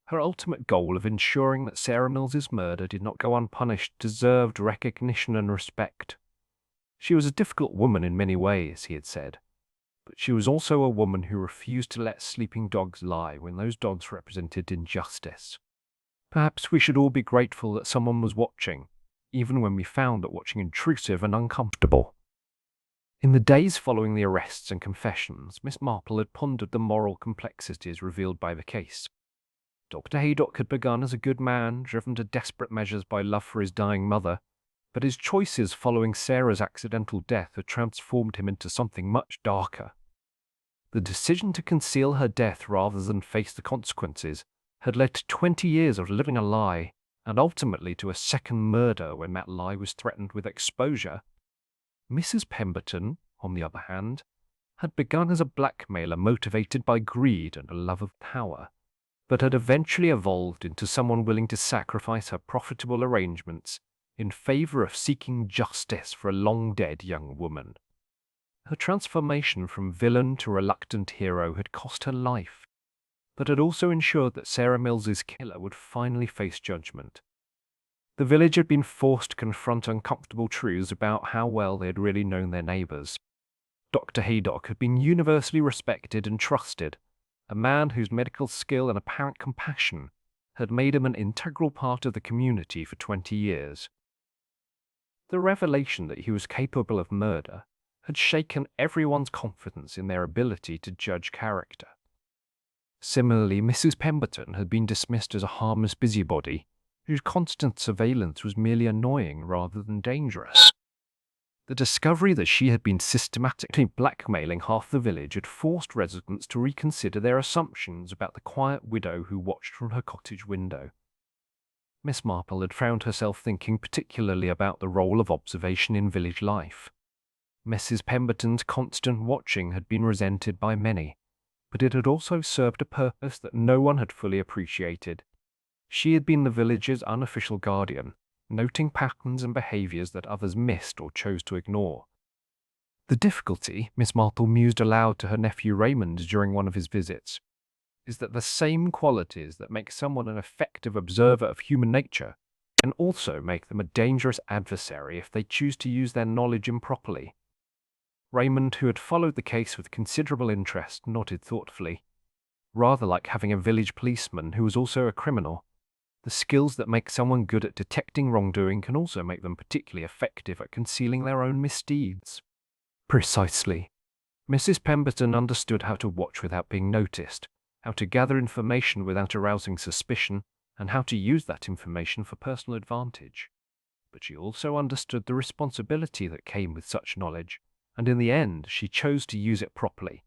her ultimate goal of ensuring that Sarah Mills's murder did not go unpunished deserved recognition and respect. She was a difficult woman in many ways, he had said, but she was also a woman who refused to let sleeping dogs lie when those dogs represented injustice. Perhaps we should all be grateful that someone was watching, even when we found that watching intrusive and uncomfortable. In the days following the arrests and confessions, Miss Marple had pondered the moral complexities revealed by the case. Dr. Haydock had begun as a good man, driven to desperate measures by love for his dying mother, but his choices following Sarah's accidental death had transformed him into something much darker. The decision to conceal her death rather than face the consequences had led to 20 years of living a lie, and ultimately to a second murder when that lie was threatened with exposure. Mrs. Pemberton, on the other hand, had begun as a blackmailer motivated by greed and a love of power, but had eventually evolved into someone willing to sacrifice her profitable arrangements in favor of seeking justice for a long-dead young woman. Her transformation from villain to reluctant hero had cost her life, but had also ensured that Sarah Mills's killer would finally face judgment. The village had been forced to confront uncomfortable truths about how well they had really known their neighbours. Dr. Haydock had been universally respected and trusted, a man whose medical skill and apparent compassion had made him an integral part of the community for 20 years. The revelation that he was capable of murder had shaken everyone's confidence in their ability to judge character. Similarly, Mrs. Pemberton had been dismissed as a harmless busybody, whose constant surveillance was merely annoying rather than dangerous. The discovery that she had been systematically blackmailing half the village had forced residents to reconsider their assumptions about the quiet widow who watched from her cottage window. Miss Marple had found herself thinking particularly about the role of observation in village life. Mrs. Pemberton's constant watching had been resented by many, but it had also served a purpose that no one had fully appreciated. She had been the village's unofficial guardian, noting patterns and behaviours that others missed or chose to ignore. The difficulty, Miss Marple mused aloud to her nephew Raymond during one of his visits, is that the same qualities that make someone an effective observer of human nature can also make them a dangerous adversary if they choose to use their knowledge improperly. Raymond, who had followed the case with considerable interest, nodded thoughtfully. Rather like having a village policeman who was also a criminal, the skills that make someone good at detecting wrongdoing can also make them particularly effective at concealing their own misdeeds. Precisely. Mrs. Pemberton understood how to watch without being noticed, how to gather information without arousing suspicion, and how to use that information for personal advantage. But she also understood the responsibility that came with such knowledge, and in the end she chose to use it properly.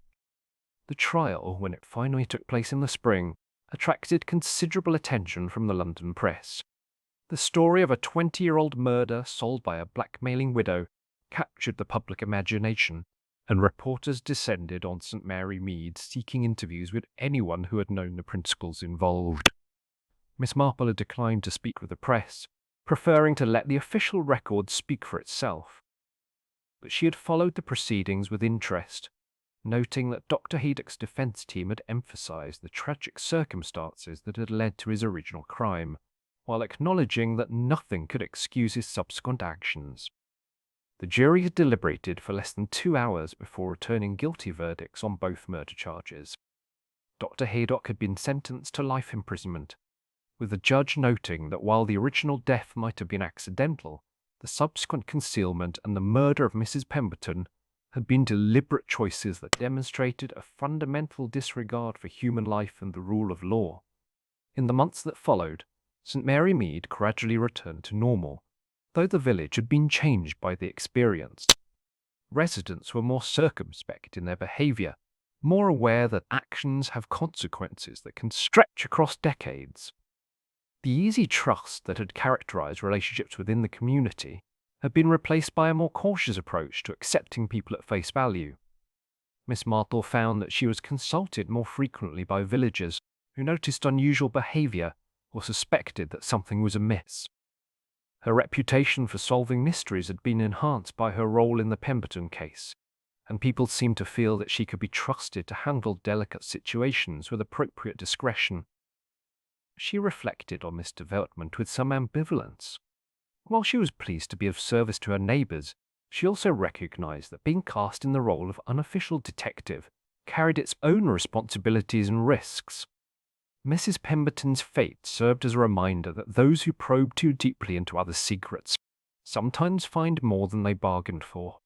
The trial, when it finally took place in the spring, attracted considerable attention from the London press. The story of a 20-year-old murder solved by a blackmailing widow captured the public imagination, and reporters descended on St. Mary Mead seeking interviews with anyone who had known the principals involved. Miss Marple had declined to speak with the press, preferring to let the official record speak for itself. But she had followed the proceedings with interest, noting that Dr. Haydock's defense team had emphasized the tragic circumstances that had led to his original crime, while acknowledging that nothing could excuse his subsequent actions. The jury had deliberated for less than 2 hours before returning guilty verdicts on both murder charges. Dr. Haydock had been sentenced to life imprisonment, with the judge noting that while the original death might have been accidental, the subsequent concealment and the murder of Mrs. Pemberton had been deliberate choices that demonstrated a fundamental disregard for human life and the rule of law. In the months that followed, St. Mary Mead gradually returned to normal, though the village had been changed by the experience. Residents were more circumspect in their behaviour, more aware that actions have consequences that can stretch across decades. The easy trust that had characterized relationships within the community had been replaced by a more cautious approach to accepting people at face value. Miss Marple found that she was consulted more frequently by villagers who noticed unusual behaviour or suspected that something was amiss. Her reputation for solving mysteries had been enhanced by her role in the Pemberton case, and people seemed to feel that she could be trusted to handle delicate situations with appropriate discretion. She reflected on this development with some ambivalence. While she was pleased to be of service to her neighbours, she also recognised that being cast in the role of unofficial detective carried its own responsibilities and risks. Mrs. Pemberton's fate served as a reminder that those who probe too deeply into others' secrets sometimes find more than they bargained for.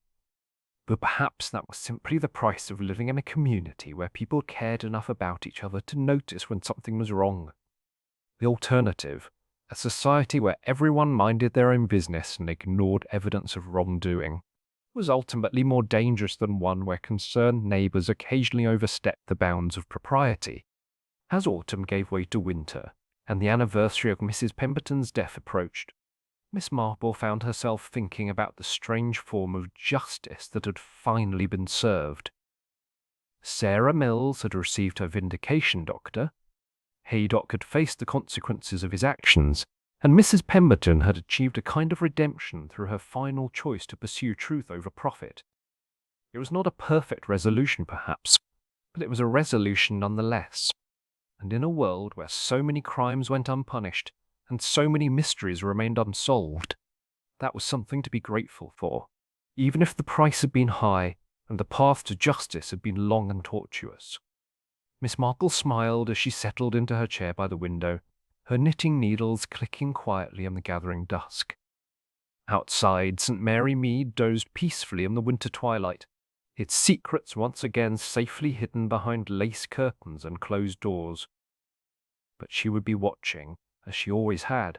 But perhaps that was simply the price of living in a community where people cared enough about each other to notice when something was wrong. The alternative, a society where everyone minded their own business and ignored evidence of wrongdoing, was ultimately more dangerous than one where concerned neighbours occasionally overstepped the bounds of propriety. As autumn gave way to winter, and the anniversary of Mrs. Pemberton's death approached, Miss Marple found herself thinking about the strange form of justice that had finally been served. Sarah Mills had received her vindication doctor, Haydock had faced the consequences of his actions, and Mrs. Pemberton had achieved a kind of redemption through her final choice to pursue truth over profit. It was not a perfect resolution, perhaps, but it was a resolution nonetheless. And in a world where so many crimes went unpunished and so many mysteries remained unsolved, that was something to be grateful for, even if the price had been high and the path to justice had been long and tortuous. Miss Marple smiled as she settled into her chair by the window, her knitting needles clicking quietly in the gathering dusk. Outside, St. Mary Mead dozed peacefully in the winter twilight, its secrets once again safely hidden behind lace curtains and closed doors. But she would be watching, as she always had,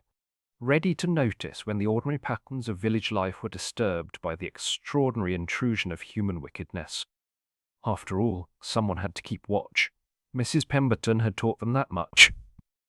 ready to notice when the ordinary patterns of village life were disturbed by the extraordinary intrusion of human wickedness. After all, someone had to keep watch. Mrs. Pemberton had taught them that much.